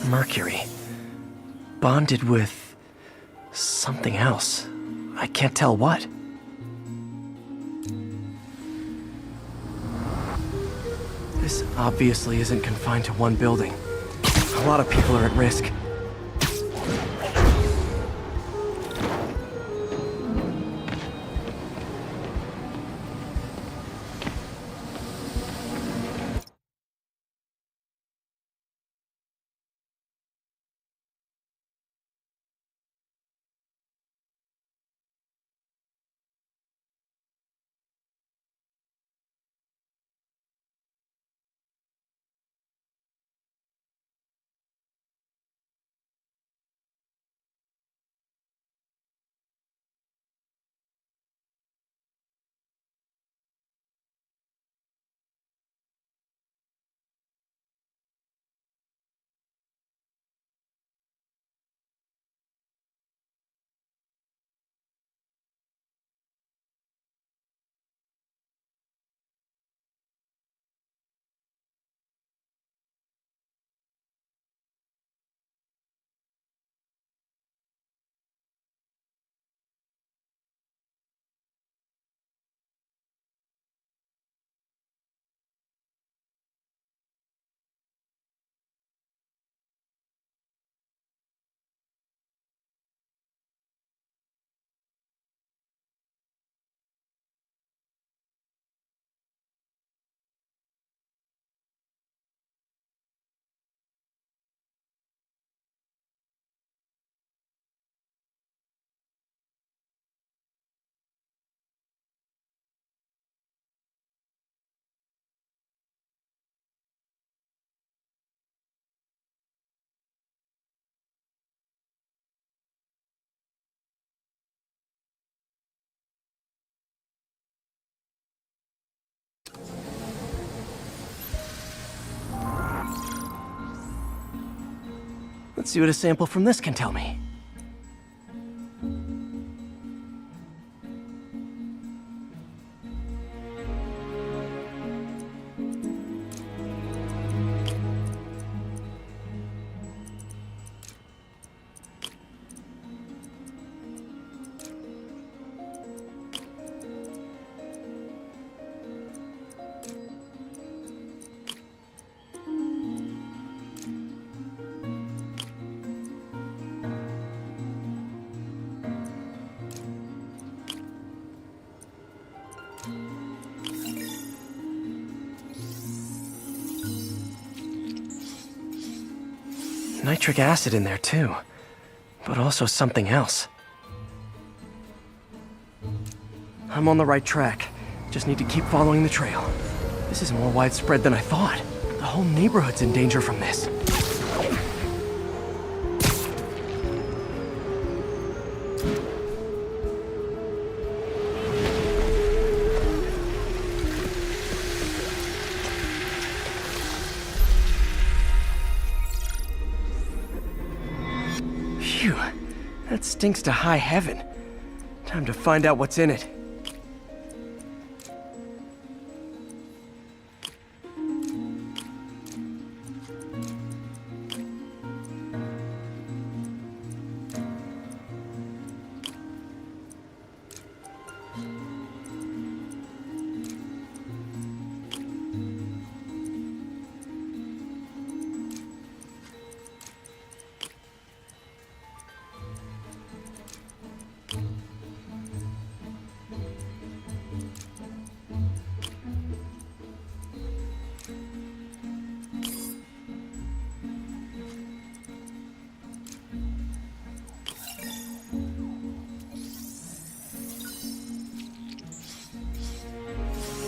Mercury. Bonded with something else. I can't tell what. This obviously isn't confined to one building. A lot of people are at risk. Let's see what a sample from this can tell me. Nitric acid in there too, but also something else. I'm on the right track. Just need to keep following the trail. This is more widespread than I thought. The whole neighborhood's in danger from this. Phew, that stinks to high heaven. Time to find out what's in it.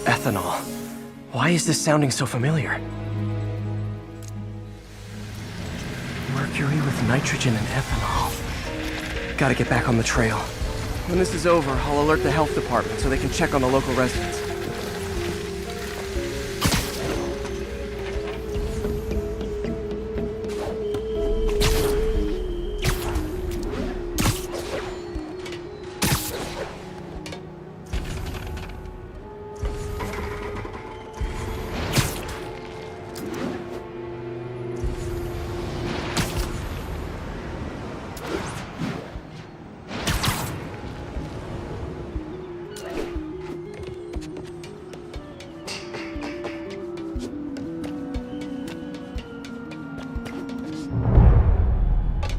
Ethanol. Why is this sounding so familiar? Mercury with nitrogen and ethanol. Gotta get back on the trail. When this is over, I'll alert the health department so they can check on the local residents.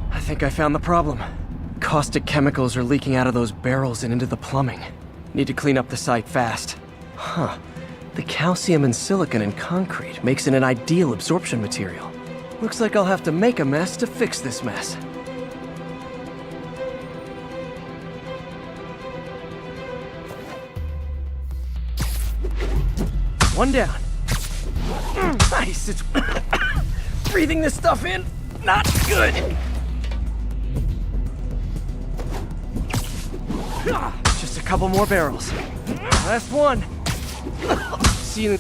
I think I found the problem. Caustic chemicals are leaking out of those barrels and into the plumbing. Need to clean up the site fast. Huh. The calcium and silicon in concrete makes it an ideal absorption material. Looks like I'll have to make a mess to fix this mess. One down. Nice, it's... breathing this stuff in, not good. Just a couple more barrels. Last one. See you.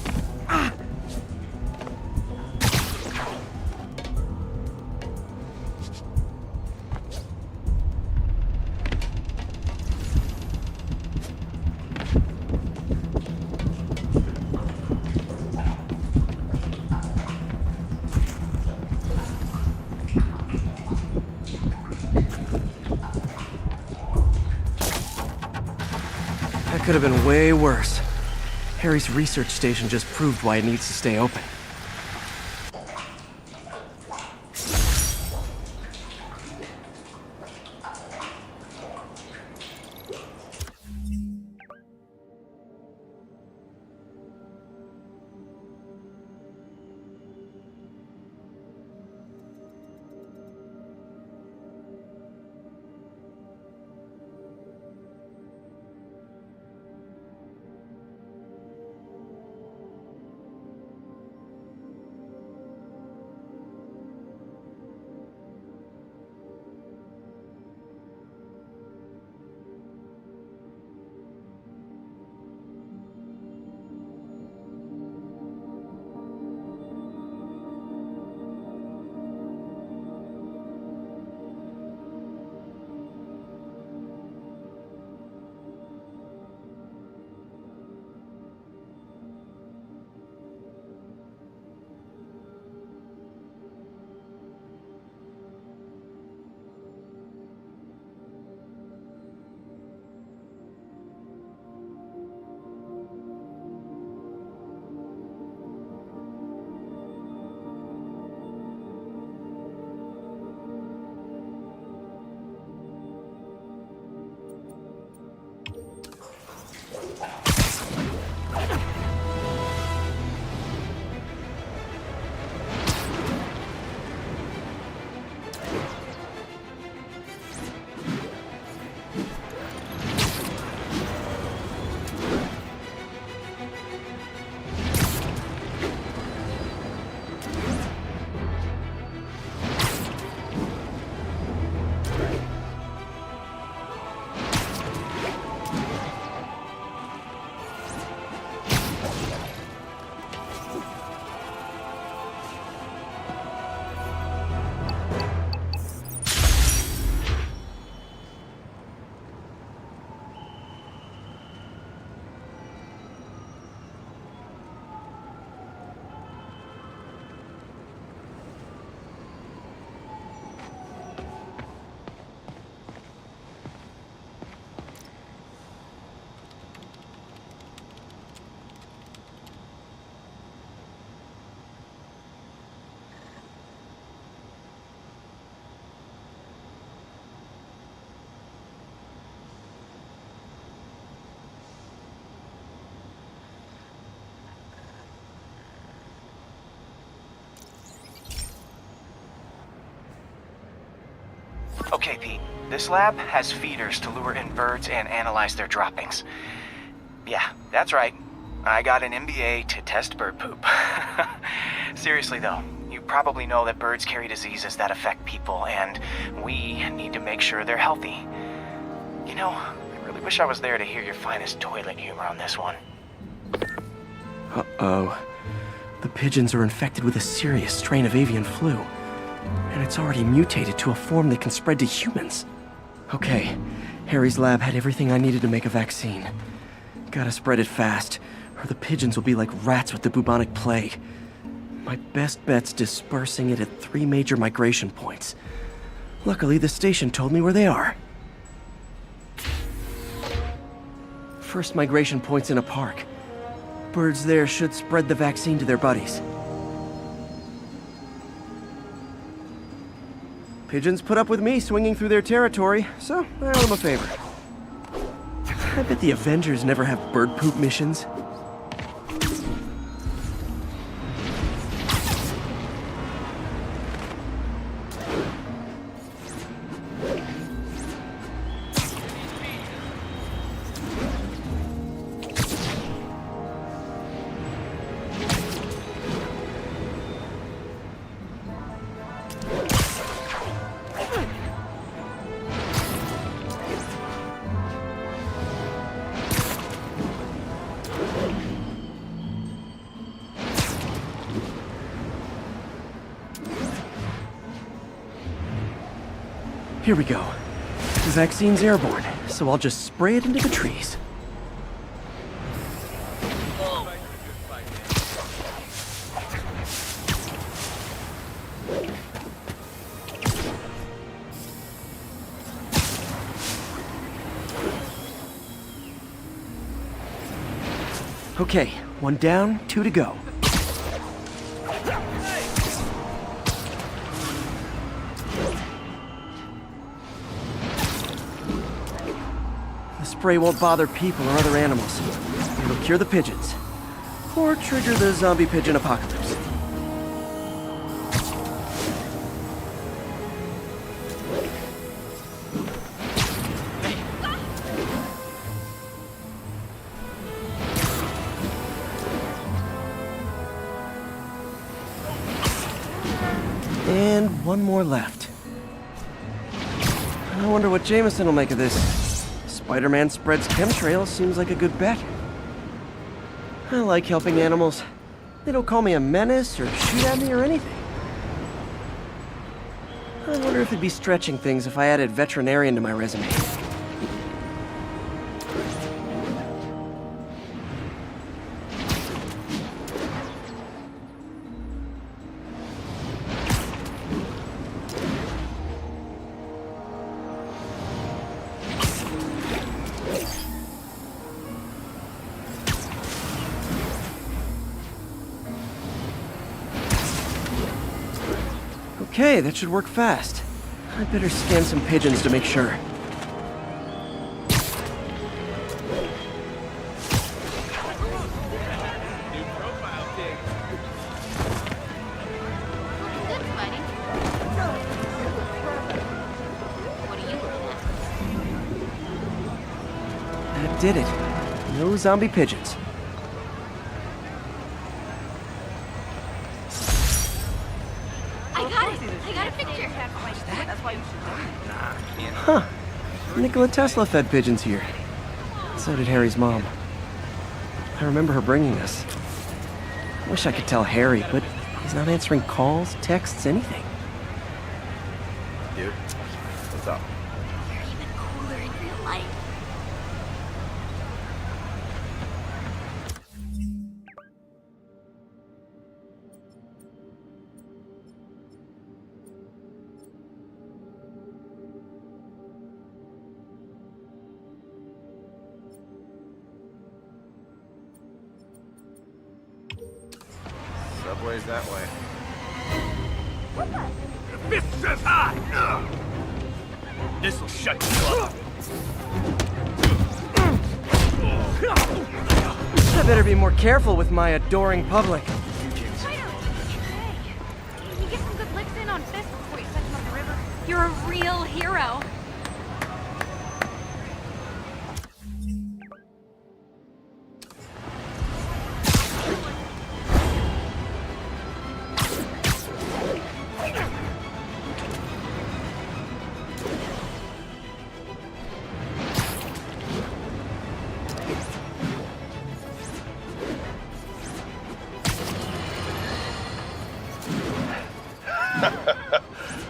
Could have been way worse. Harry's research station just proved why it needs to stay open. Okay, Pete. This lab has feeders to lure in birds and analyze their droppings. Yeah, that's right. I got an MBA to test bird poop. Seriously though, you probably know that birds carry diseases that affect people, and we need to make sure they're healthy. You know, I really wish I was there to hear your finest toilet humor on this one. Uh-oh. The pigeons are infected with a serious strain of avian flu, and it's already mutated to a form that can spread to humans. Okay, Harry's lab had everything I needed to make a vaccine. Gotta spread it fast, or the pigeons will be like rats with the bubonic plague. My best bet's dispersing it at 3 major migration points. Luckily, the station told me where they are. First migration point's in a park. Birds there should spread the vaccine to their buddies. Pigeons put up with me swinging through their territory, so I owe them a favor. I bet the Avengers never have bird poop missions. Here we go. The vaccine's airborne, so I'll just spray it into the trees. Okay, 1 down, 2 to go. Spray won't bother people or other animals. It'll cure the pigeons. Or trigger the zombie pigeon apocalypse. And 1 more left. I wonder what Jameson will make of this. Spider-Man spreads chemtrails seems like a good bet. I like helping animals. They don't call me a menace or shoot at me or anything. I wonder if it'd be stretching things if I added veterinarian to my resume. Okay, that should work fast. I'd better scan some pigeons to make sure. Good, Spidey. What are you looking at? That did it. No zombie pigeons. Huh. Nikola Tesla fed pigeons here. So did Harry's mom. I remember her bringing this. I wish I could tell Harry, but he's not answering calls, texts, anything. Dude, what's up? You're even cooler in real life. Subway's that way. Fist says high! This'll shut you up. I better be more careful with my adoring public. Hey, can you get some good licks in on Fist before you send him up the river? You're a real real hero.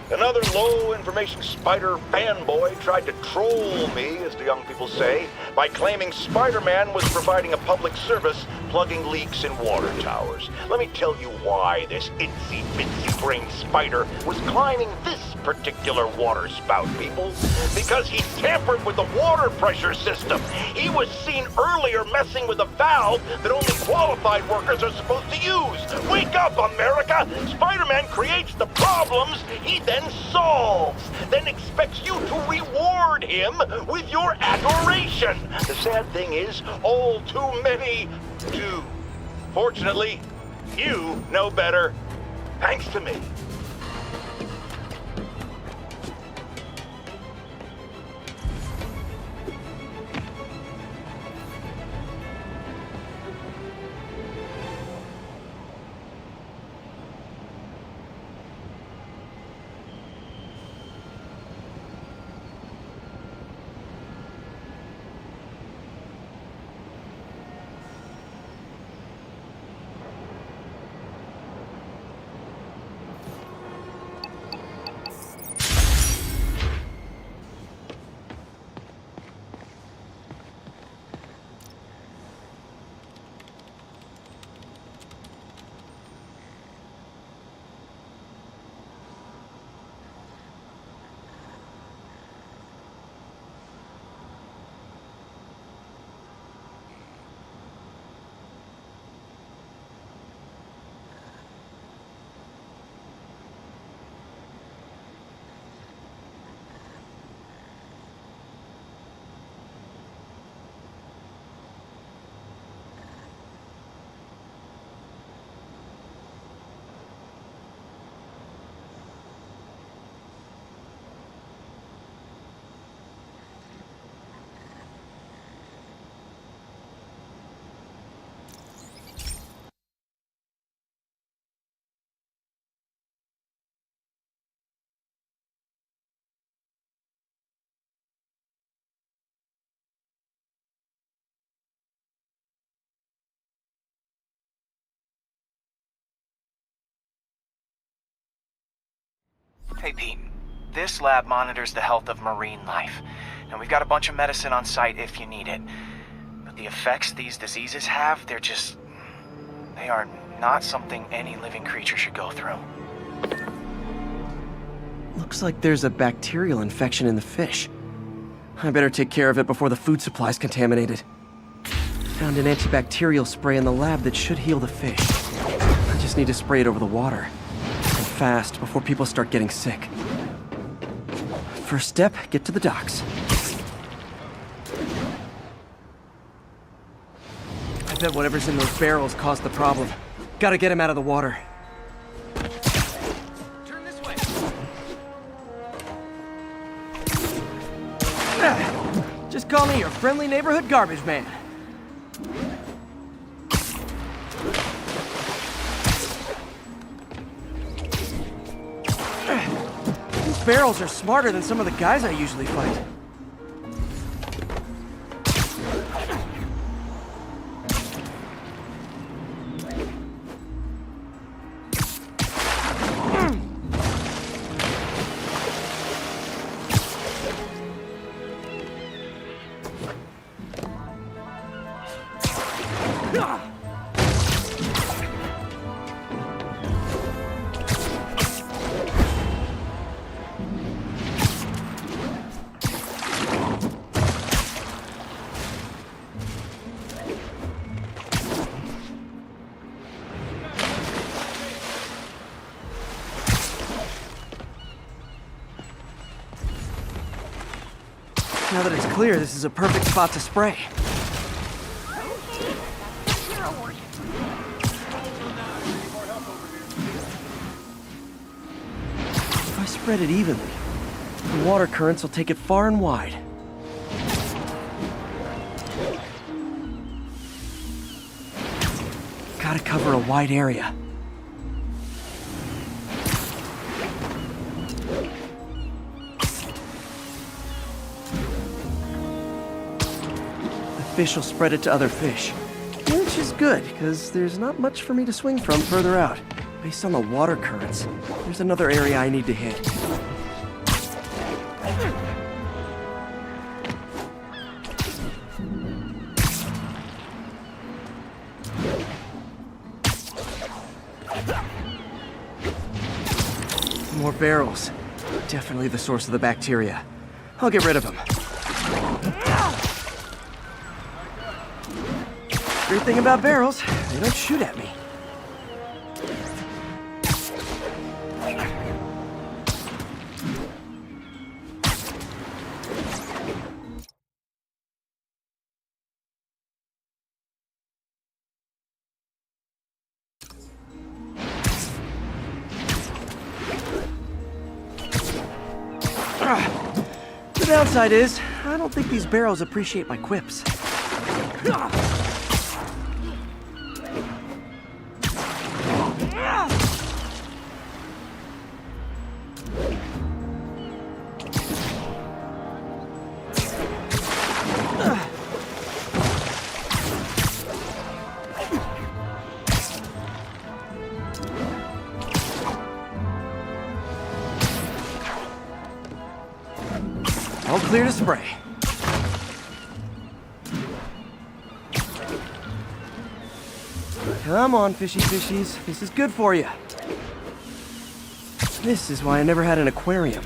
Another low-information Spider fanboy tried to troll me, as the young people say, by claiming Spider-Man was providing a public service plugging leaks in water towers. Let me tell you why this itsy-bitsy-brained spider was climbing this particular water spout, people. Because he tampered with the water pressure system. He was seen earlier messing with a valve that only qualified workers are supposed to use. Wake up, America! Spider-Man creates the problems he then solves, then expects you to reward him with your adoration. The sad thing is, all too many do. Fortunately, you know better, thanks to me. Hey Pete, this lab monitors the health of marine life. And we've got a bunch of medicine on site if you need it. But the effects these diseases have, they are not something any living creature should go through. Looks like there's a bacterial infection in the fish. I better take care of it before the food supply's contaminated. Found an antibacterial spray in the lab that should heal the fish. I just need to spray it over the water. And fast, before people start getting sick. First step, get to the docks. I bet whatever's in those barrels caused the problem. Gotta get him out of the water. Turn this way. Just call me your friendly neighborhood garbage man. These barrels are smarter than some of the guys I usually fight. Now that it's clear, this is a perfect spot to spray. If I spread it evenly, The water currents will take it far and wide. Gotta cover a wide area. The fish will spread it to other fish. Which is good, because there's not much for me to swing from further out. Based on the water currents, there's another area I need to hit. More barrels. Definitely the source of the bacteria. I'll get rid of them. Great thing about barrels, they don't shoot at me. The downside is, I don't think these barrels appreciate my quips. All clear to spray. Come on, fishy fishies. This is good for you. This is why I never had an aquarium.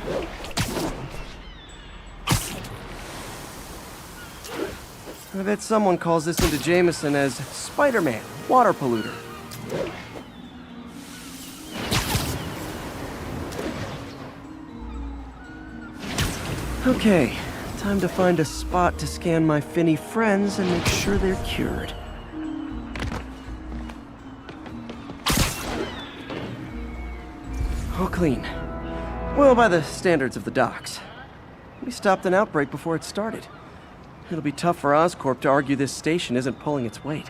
I bet someone calls this into Jameson as Spider-Man, water polluter. Okay, time to find a spot to scan my finny friends and make sure they're cured. All clean. Well, by the standards of the docks. We stopped an outbreak before it started. It'll be tough for Oscorp to argue this station isn't pulling its weight.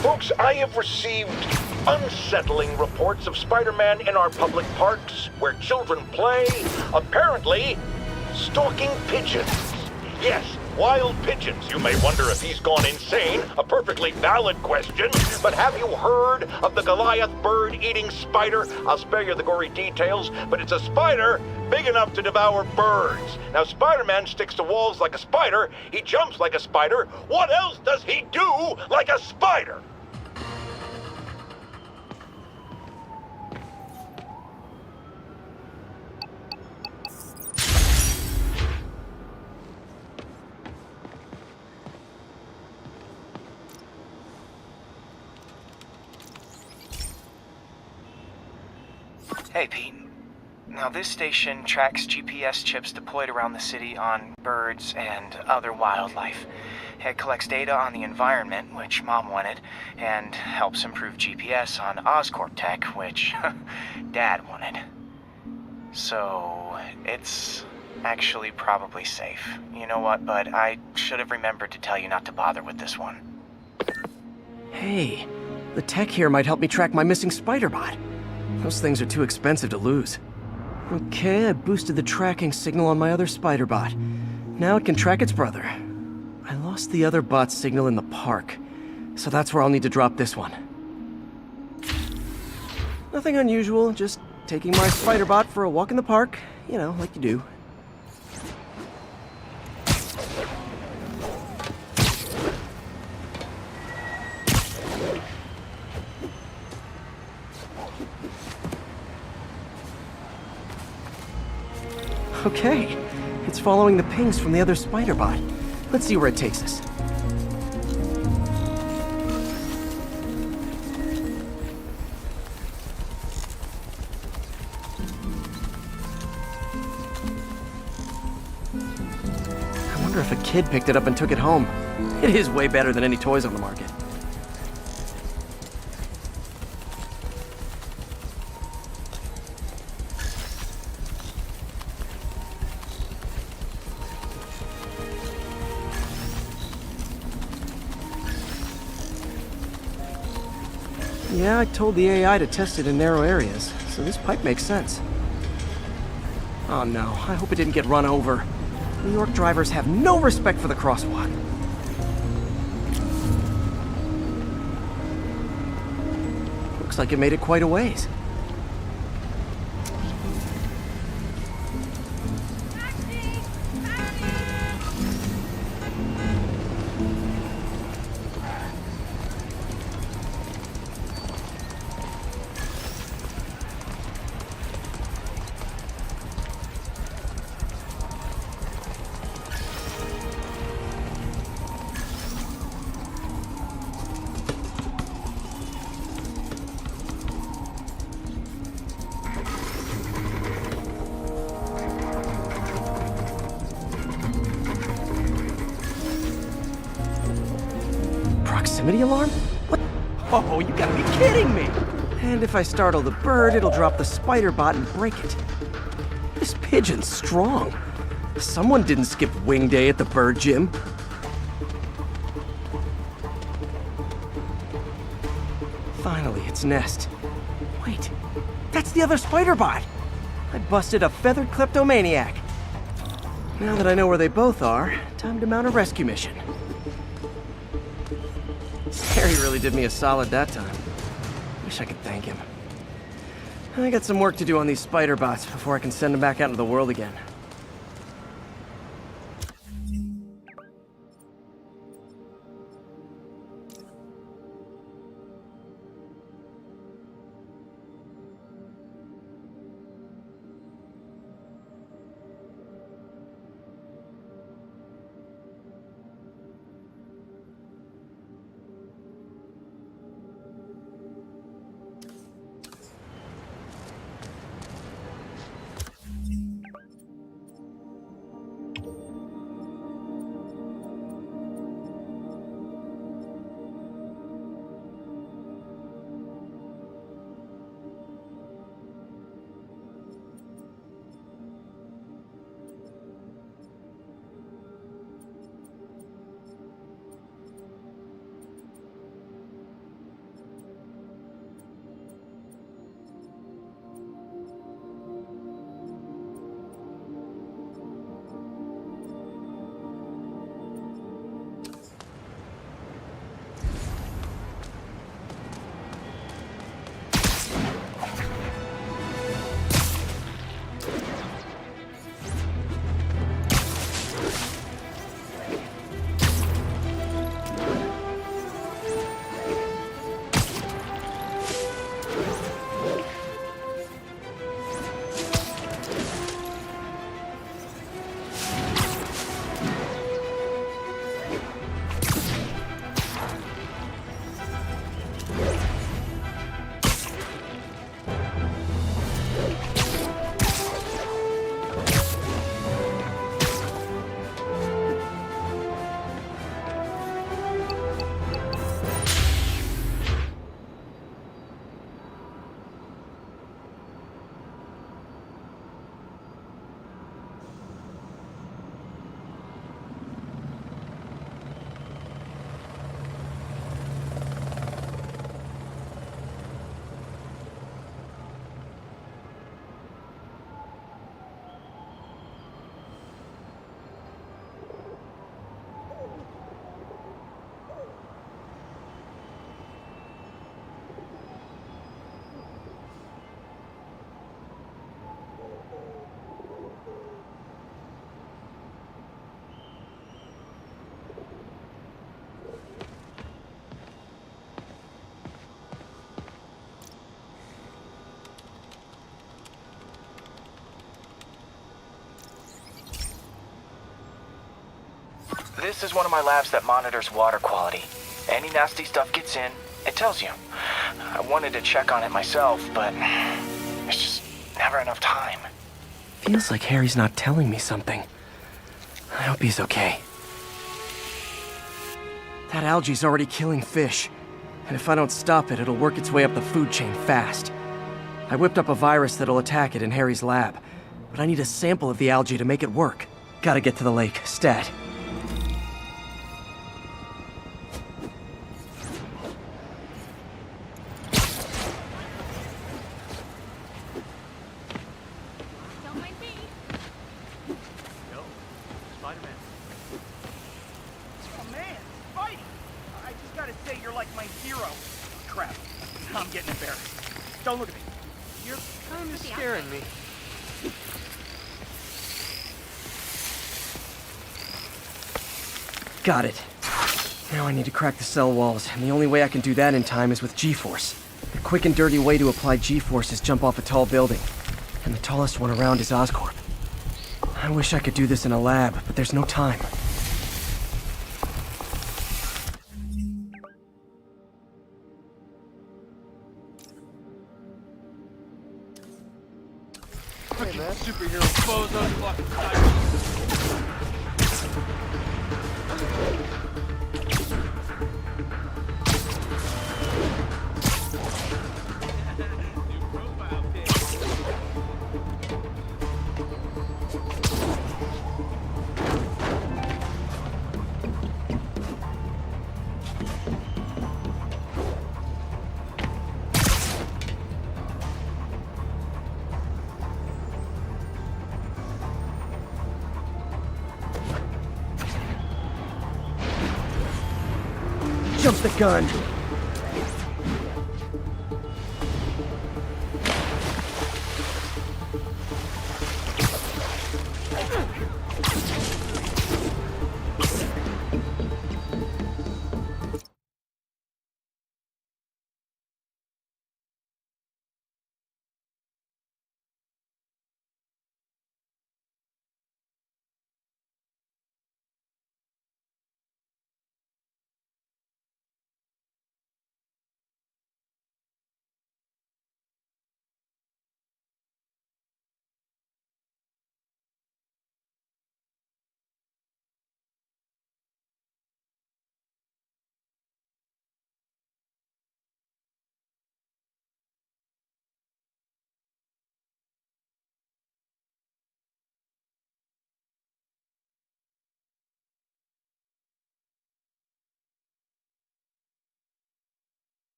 Folks, I have received unsettling reports of Spider-Man in our public parks, where children play, apparently stalking pigeons. Yes, wild pigeons. You may wonder if he's gone insane, a perfectly valid question, but have you heard of the Goliath bird-eating spider? I'll spare you the gory details, but it's a spider big enough to devour birds. Now, Spider-Man sticks to walls like a spider, he jumps like a spider. What else does he do like a spider? Hey, Pete. Now, this station tracks GPS chips deployed around the city on birds and other wildlife. It collects data on the environment, which Mom wanted, and helps improve GPS on Oscorp tech, which Dad wanted. So, it's actually probably safe. You know what, bud? I should have remembered to tell you not to bother with this one. Hey, the tech here might help me track my missing spider bot. Those things are too expensive to lose. Okay, I boosted the tracking signal on my other spider bot. Now it can track its brother. I lost the other bot's signal in the park, so that's where I'll need to drop this one. Nothing unusual, just taking my spider bot for a walk in the park, you know, like you do. Okay, it's following the pings from the other spider bot. Let's see where it takes us. I wonder if a kid picked it up and took it home. It is way better than any toys on the market. Yeah, I told the AI to test it in narrow areas, so this pipe makes sense. Oh no, I hope it didn't get run over. New York drivers have no respect for the crosswalk. Looks like it made it quite a ways. Proximity alarm? What? Oh, you gotta be kidding me! And if I startle the bird, it'll drop the spider bot and break it. This pigeon's strong. Someone didn't skip wing day at the bird gym. Finally, its nest. Wait, that's the other spider bot! I busted a feathered kleptomaniac. Now that I know where they both are, time to mount a rescue mission. Harry really did me a solid that time. Wish I could thank him. I got some work to do on these spider bots before I can send them back out into the world again. This is one of my labs that monitors water quality. Any nasty stuff gets in, it tells you. I wanted to check on it myself, but there's just never enough time. Feels like Harry's not telling me something. I hope he's okay. That algae's already killing fish. And if I don't stop it, it'll work its way up the food chain fast. I whipped up a virus that'll attack it in Harry's lab. But I need a sample of the algae to make it work. Gotta get to the lake, stat. Don't mind me. Yo, Spider-Man. Oh man, Spidey! I just gotta say you're like my hero. Crap, I'm getting embarrassed. Don't look at me. You're kind of scaring me. Got it. Now I need to crack the cell walls, and the only way I can do that in time is with G-force. The quick and dirty way to apply G-force is jump off a tall building. And the tallest one around is Oscorp. I wish I could do this in a lab, but there's no time. Hey man, superhero bozos fucking tired. Jump the gun!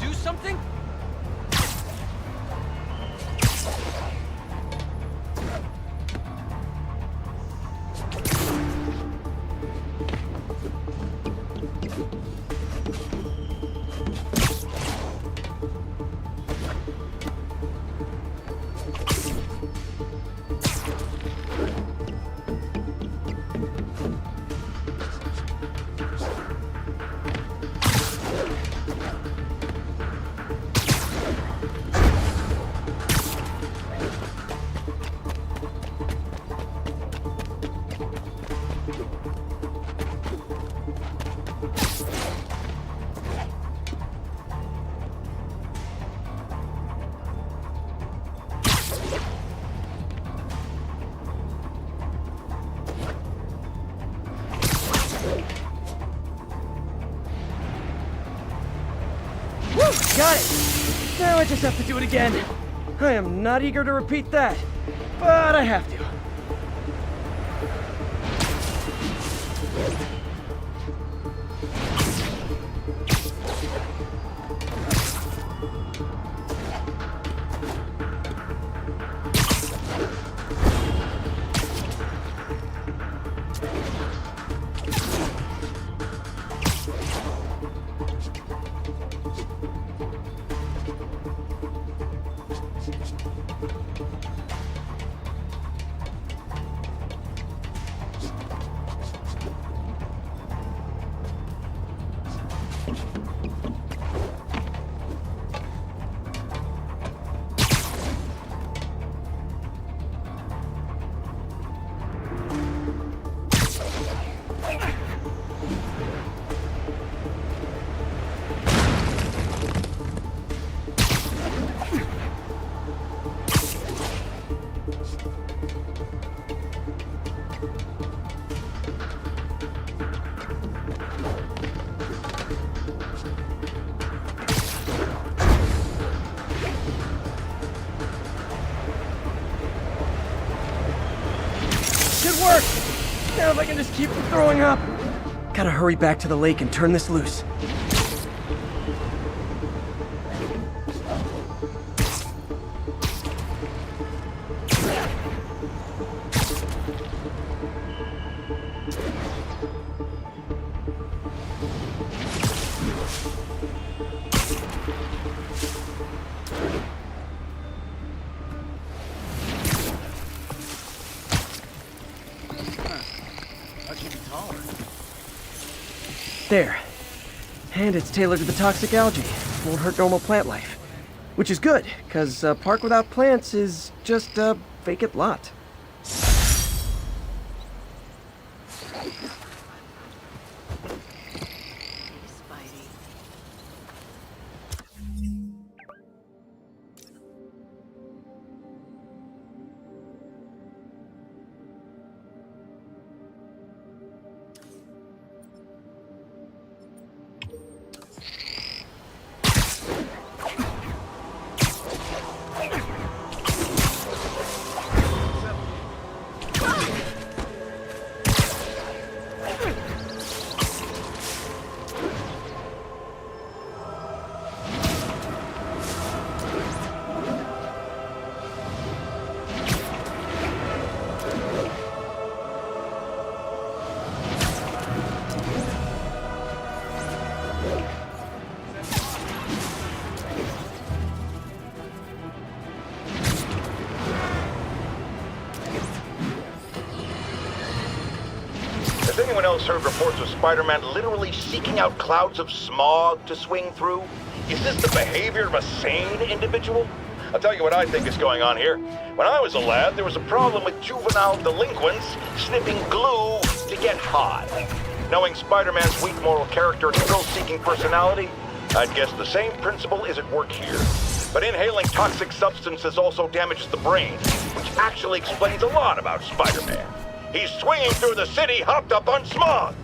Do something? Got it! Now I just have to do it again. I am not eager to repeat that. but I have to. Work! Now if I can just keep from throwing up. Gotta hurry back to the lake and turn this loose. There. And it's tailored to the toxic algae. Won't hurt normal plant life. Which is good, because a park without plants is just a vacant lot. Has anyone else heard reports of Spider-Man literally seeking out clouds of smog to swing through? Is this the behavior of a sane individual? I'll tell you what I think is going on here. When I was a lad, there was a problem with juvenile delinquents sniffing glue to get high. Knowing Spider-Man's weak moral character and thrill-seeking personality, I'd guess the same principle is at work here. But inhaling toxic substances also damages the brain, which actually explains a lot about Spider-Man. He's swinging through the city hopped up on smog.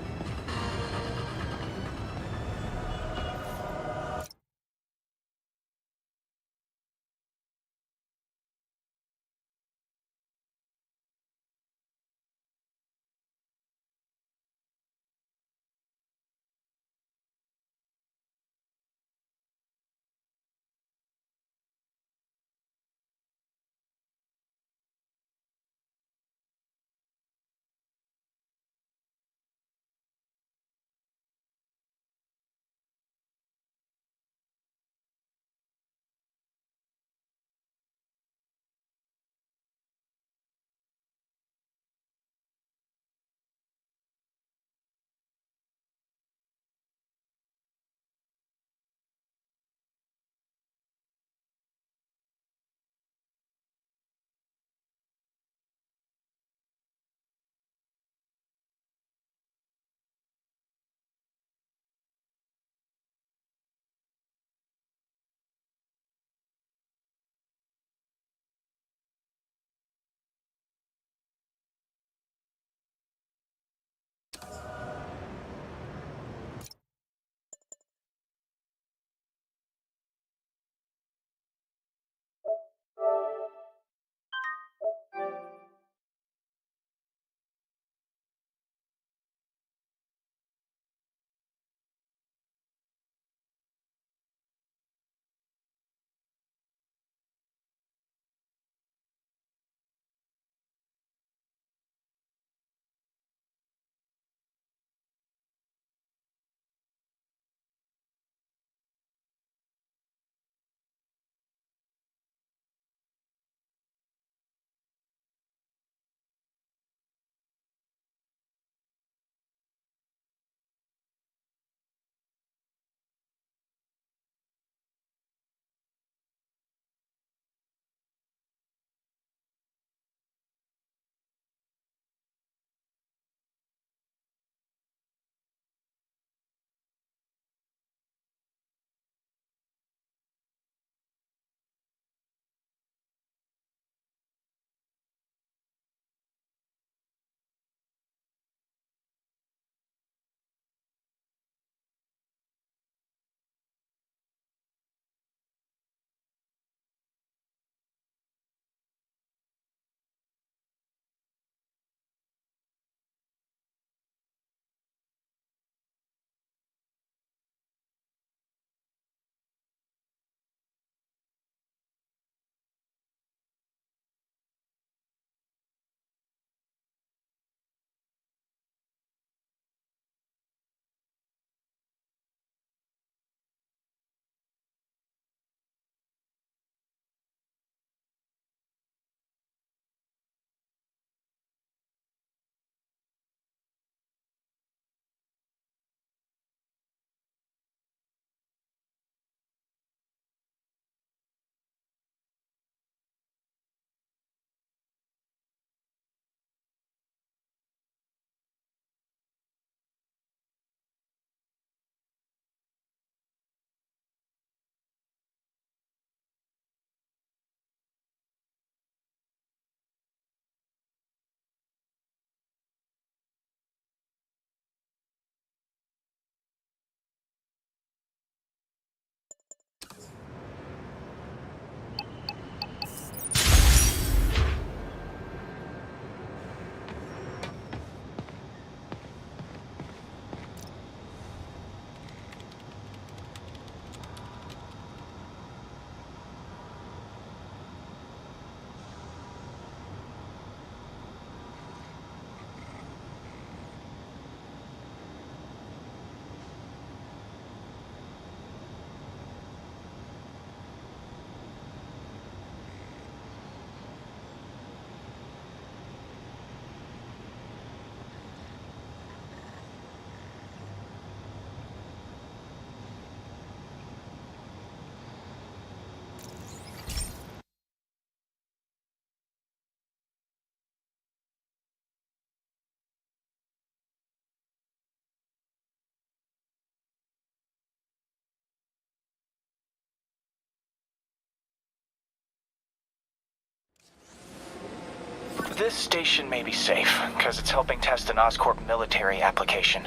This station may be safe, because it's helping test an Oscorp military application,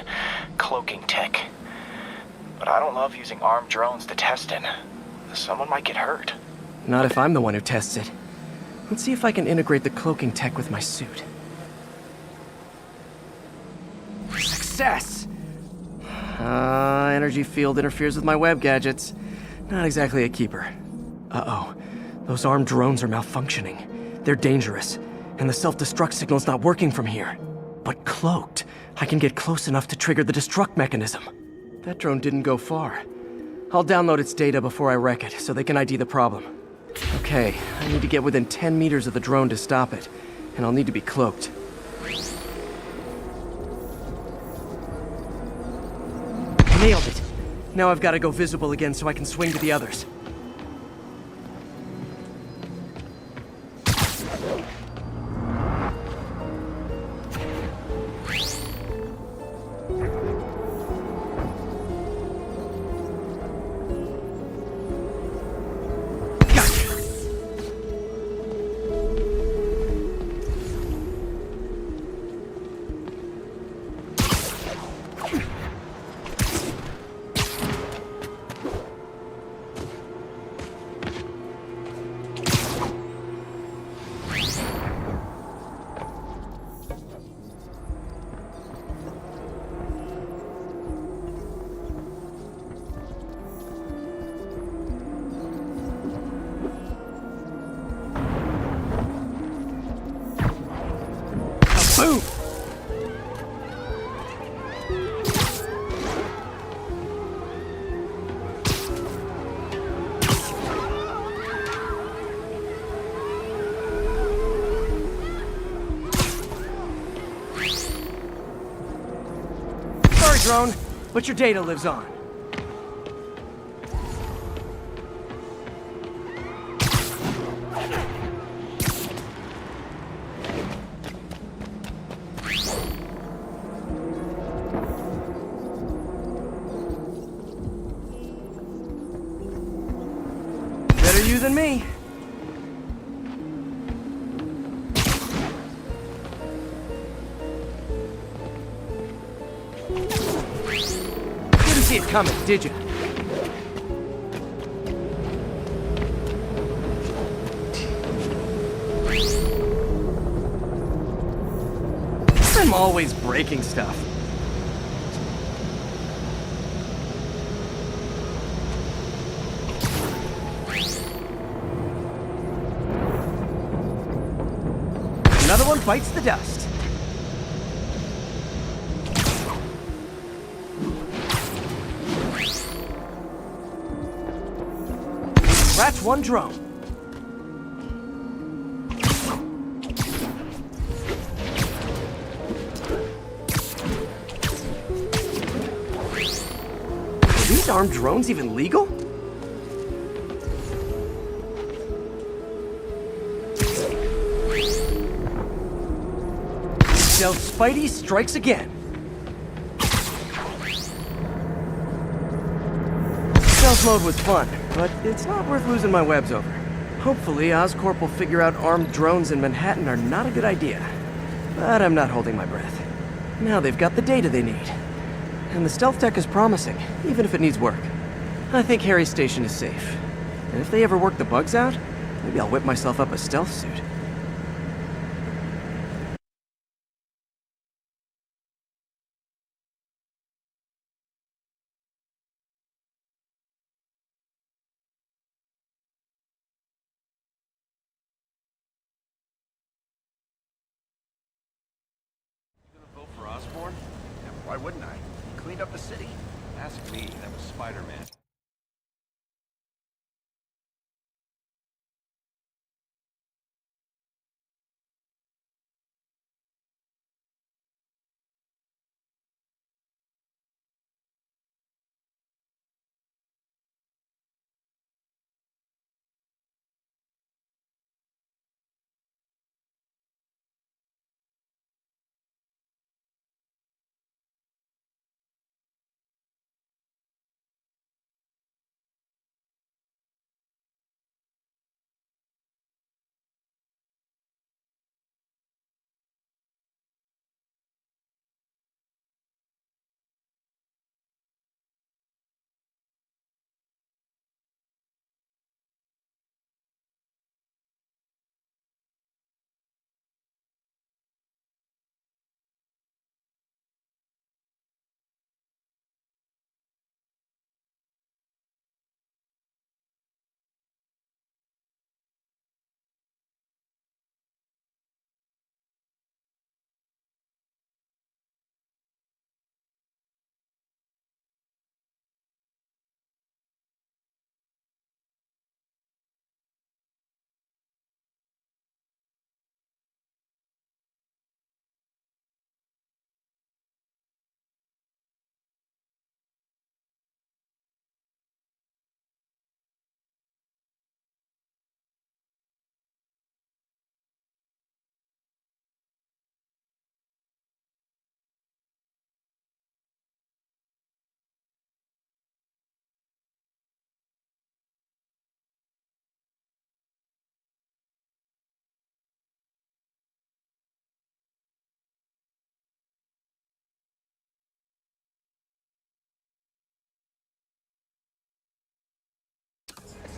cloaking tech. But I don't love using armed drones to test it. Someone might get hurt. Not if I'm the one who tests it. Let's see if I can integrate the cloaking tech with my suit. Success! Energy field interferes with my web gadgets. Not exactly a keeper. Uh-oh. Those armed drones are malfunctioning. They're dangerous, and the self-destruct signal's not working from here. But cloaked, I can get close enough to trigger the destruct mechanism. That drone didn't go far. I'll download its data before I wreck it, so they can ID the problem. Okay, I need to get within 10 meters of the drone to stop it, and I'll need to be cloaked. Nailed it! Now I've got to go visible again so I can swing to the others. Boom! Sorry, drone, but your data lives on. Better you than me. Didn't see it coming, did you? I'm always breaking stuff. Another one bites the dust. Scratch one drone. Are these armed drones even legal? Now Spidey strikes again. Stealth mode was fun, but it's not worth losing my webs over. Hopefully, Oscorp will figure out armed drones in Manhattan are not a good idea. But I'm not holding my breath. Now they've got the data they need. And the stealth tech is promising, even if it needs work. I think Harry's station is safe. And if they ever work the bugs out, maybe I'll whip myself up a stealth suit. Why wouldn't I? He cleaned up the city. Ask me, that was Spider-Man.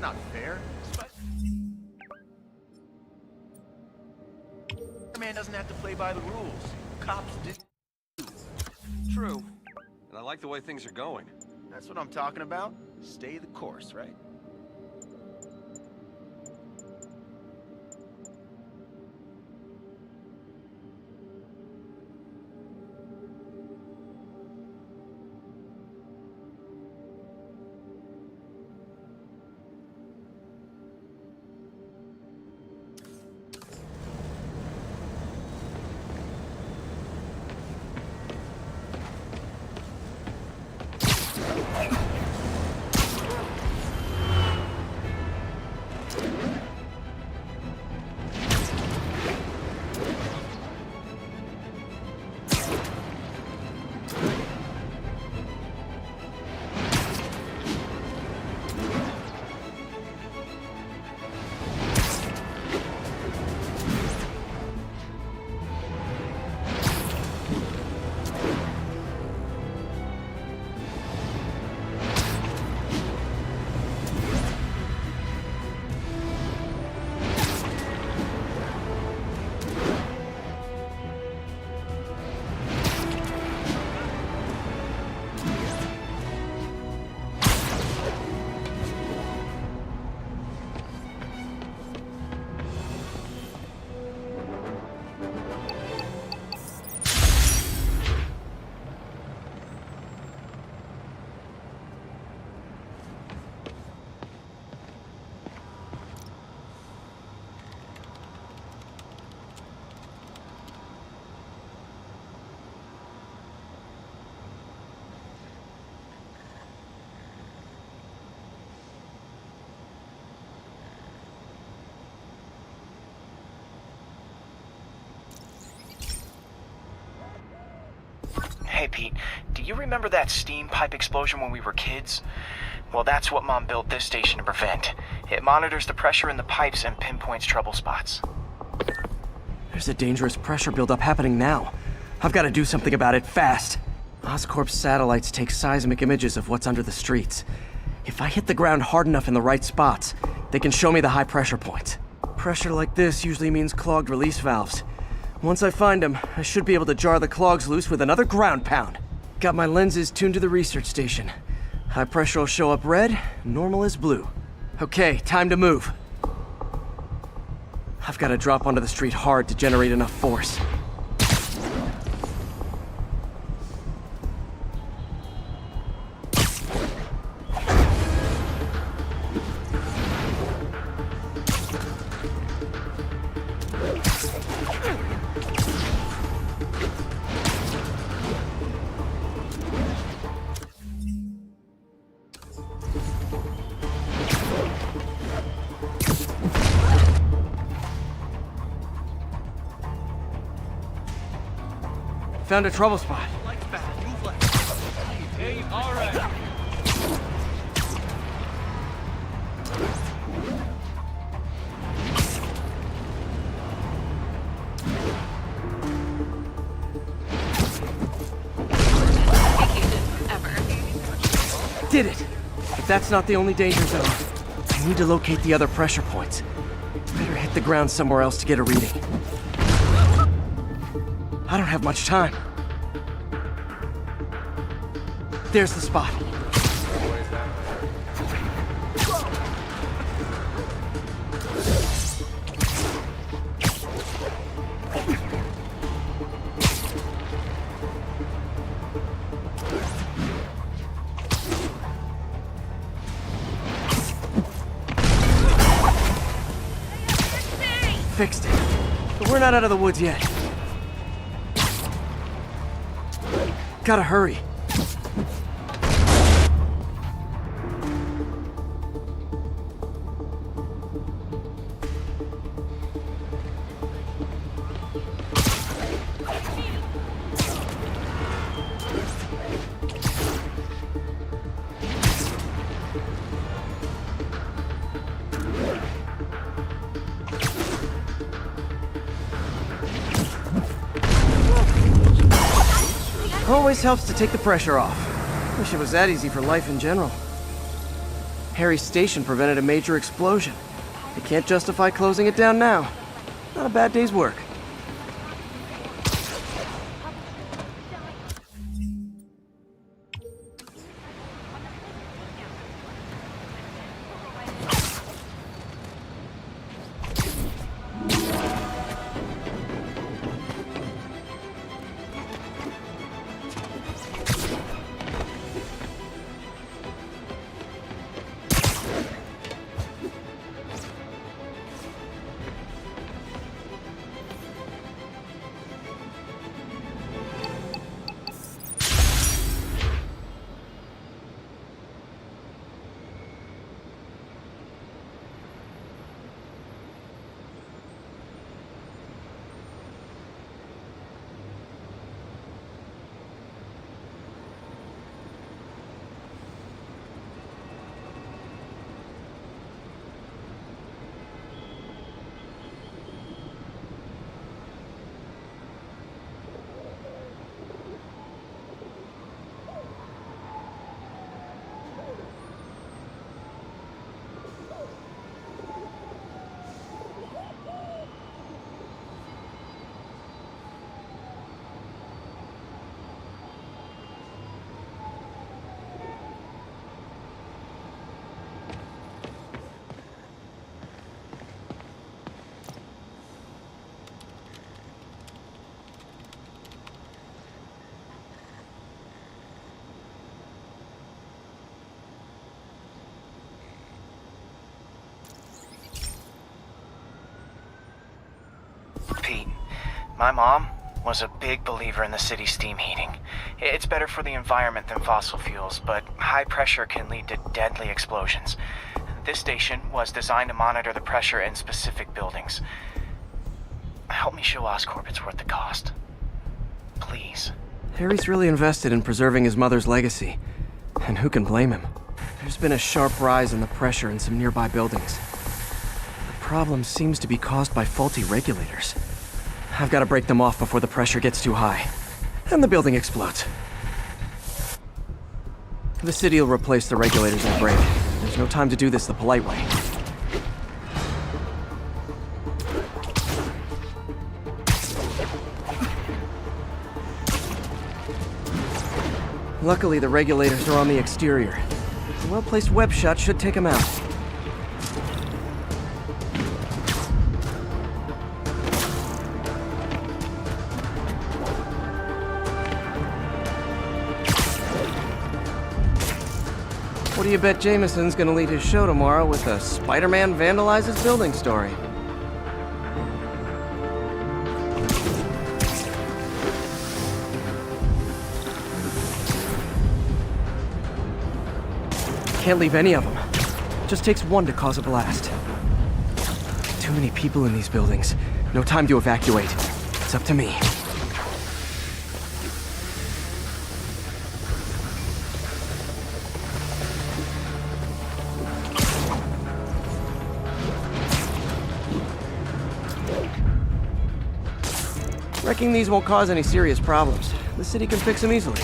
That's not fair. Spider-Man doesn't have to play by the rules. Cops do. True. And I like the way things are going. That's what I'm talking about. Stay the course, right? Hey, Pete, do you remember that steam pipe explosion when we were kids? Well, that's what Mom built this station to prevent. It monitors the pressure in the pipes and pinpoints trouble spots. There's a dangerous pressure buildup happening now. I've got to do something about it fast. Oscorp's satellites take seismic images of what's under the streets. If I hit the ground hard enough in the right spots, they can show me the high pressure points. Pressure like this usually means clogged release valves. Once I find them, I should be able to jar the clogs loose with another ground pound. Got my lenses tuned to the research station. High pressure will show up red, normal is blue. Okay, time to move. I've got to drop onto the street hard to generate enough force. Found a trouble spot. Lights back. Move left. Hey, all right. Did it! But that's not the only danger zone. I need to locate the other pressure points. Better hit the ground somewhere else to get a reading. I don't have much time. There's the spot. Fixed it. But we're not out of the woods yet. Gotta hurry. Always helps to take the pressure off. Wish it was that easy for life in general. Harry's station prevented a major explosion. They can't justify closing it down now. Not a bad day's work. Pete, my mom was a big believer in the city's steam heating. It's better for the environment than fossil fuels, but high pressure can lead to deadly explosions. This station was designed to monitor the pressure in specific buildings. Help me show Oscorp it's worth the cost. Please. Harry's really invested in preserving his mother's legacy. And who can blame him? There's been a sharp rise in the pressure in some nearby buildings. The problem seems to be caused by faulty regulators. I've got to break them off before the pressure gets too high. And the building explodes. The city will replace the regulators in a break. There's no time to do this the polite way. Luckily, the regulators are on the exterior. A well-placed web shot should take them out. What do you bet Jameson's gonna lead his show tomorrow with a Spider-Man vandalizes building story? Can't leave any of them. Just takes one to cause a blast. Too many people in these buildings. No time to evacuate. It's up to me. Wrecking these won't cause any serious problems. The city can fix them easily.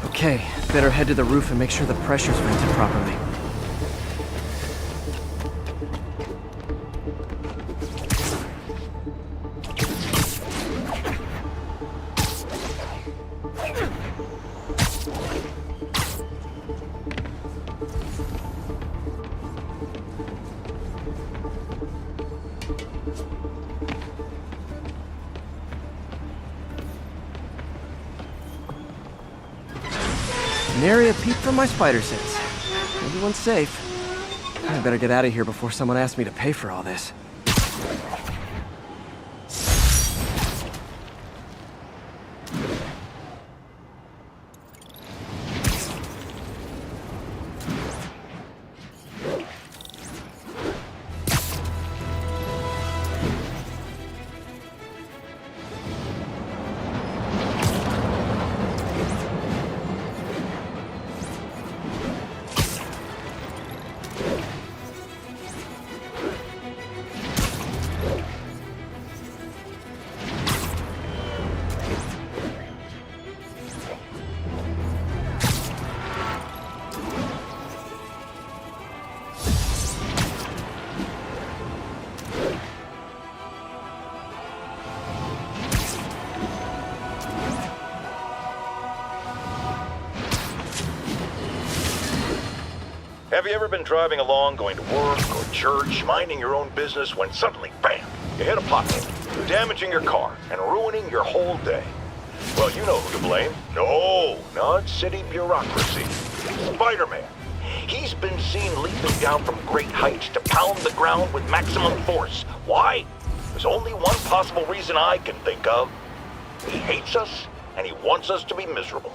Okay, better head to the roof and make sure the pressure's vented properly. Nary a peep from my spider sense. Everyone's safe. I better get out of here before someone asks me to pay for all this. Have you ever been driving along, going to work or church, minding your own business, when suddenly, bam, you hit a pothole, damaging your car and ruining your whole day? Well, you know who to blame. No, not city bureaucracy. Spider-Man. He's been seen leaping down from great heights to pound the ground with maximum force. Why? There's only one possible reason I can think of. He hates us, and he wants us to be miserable.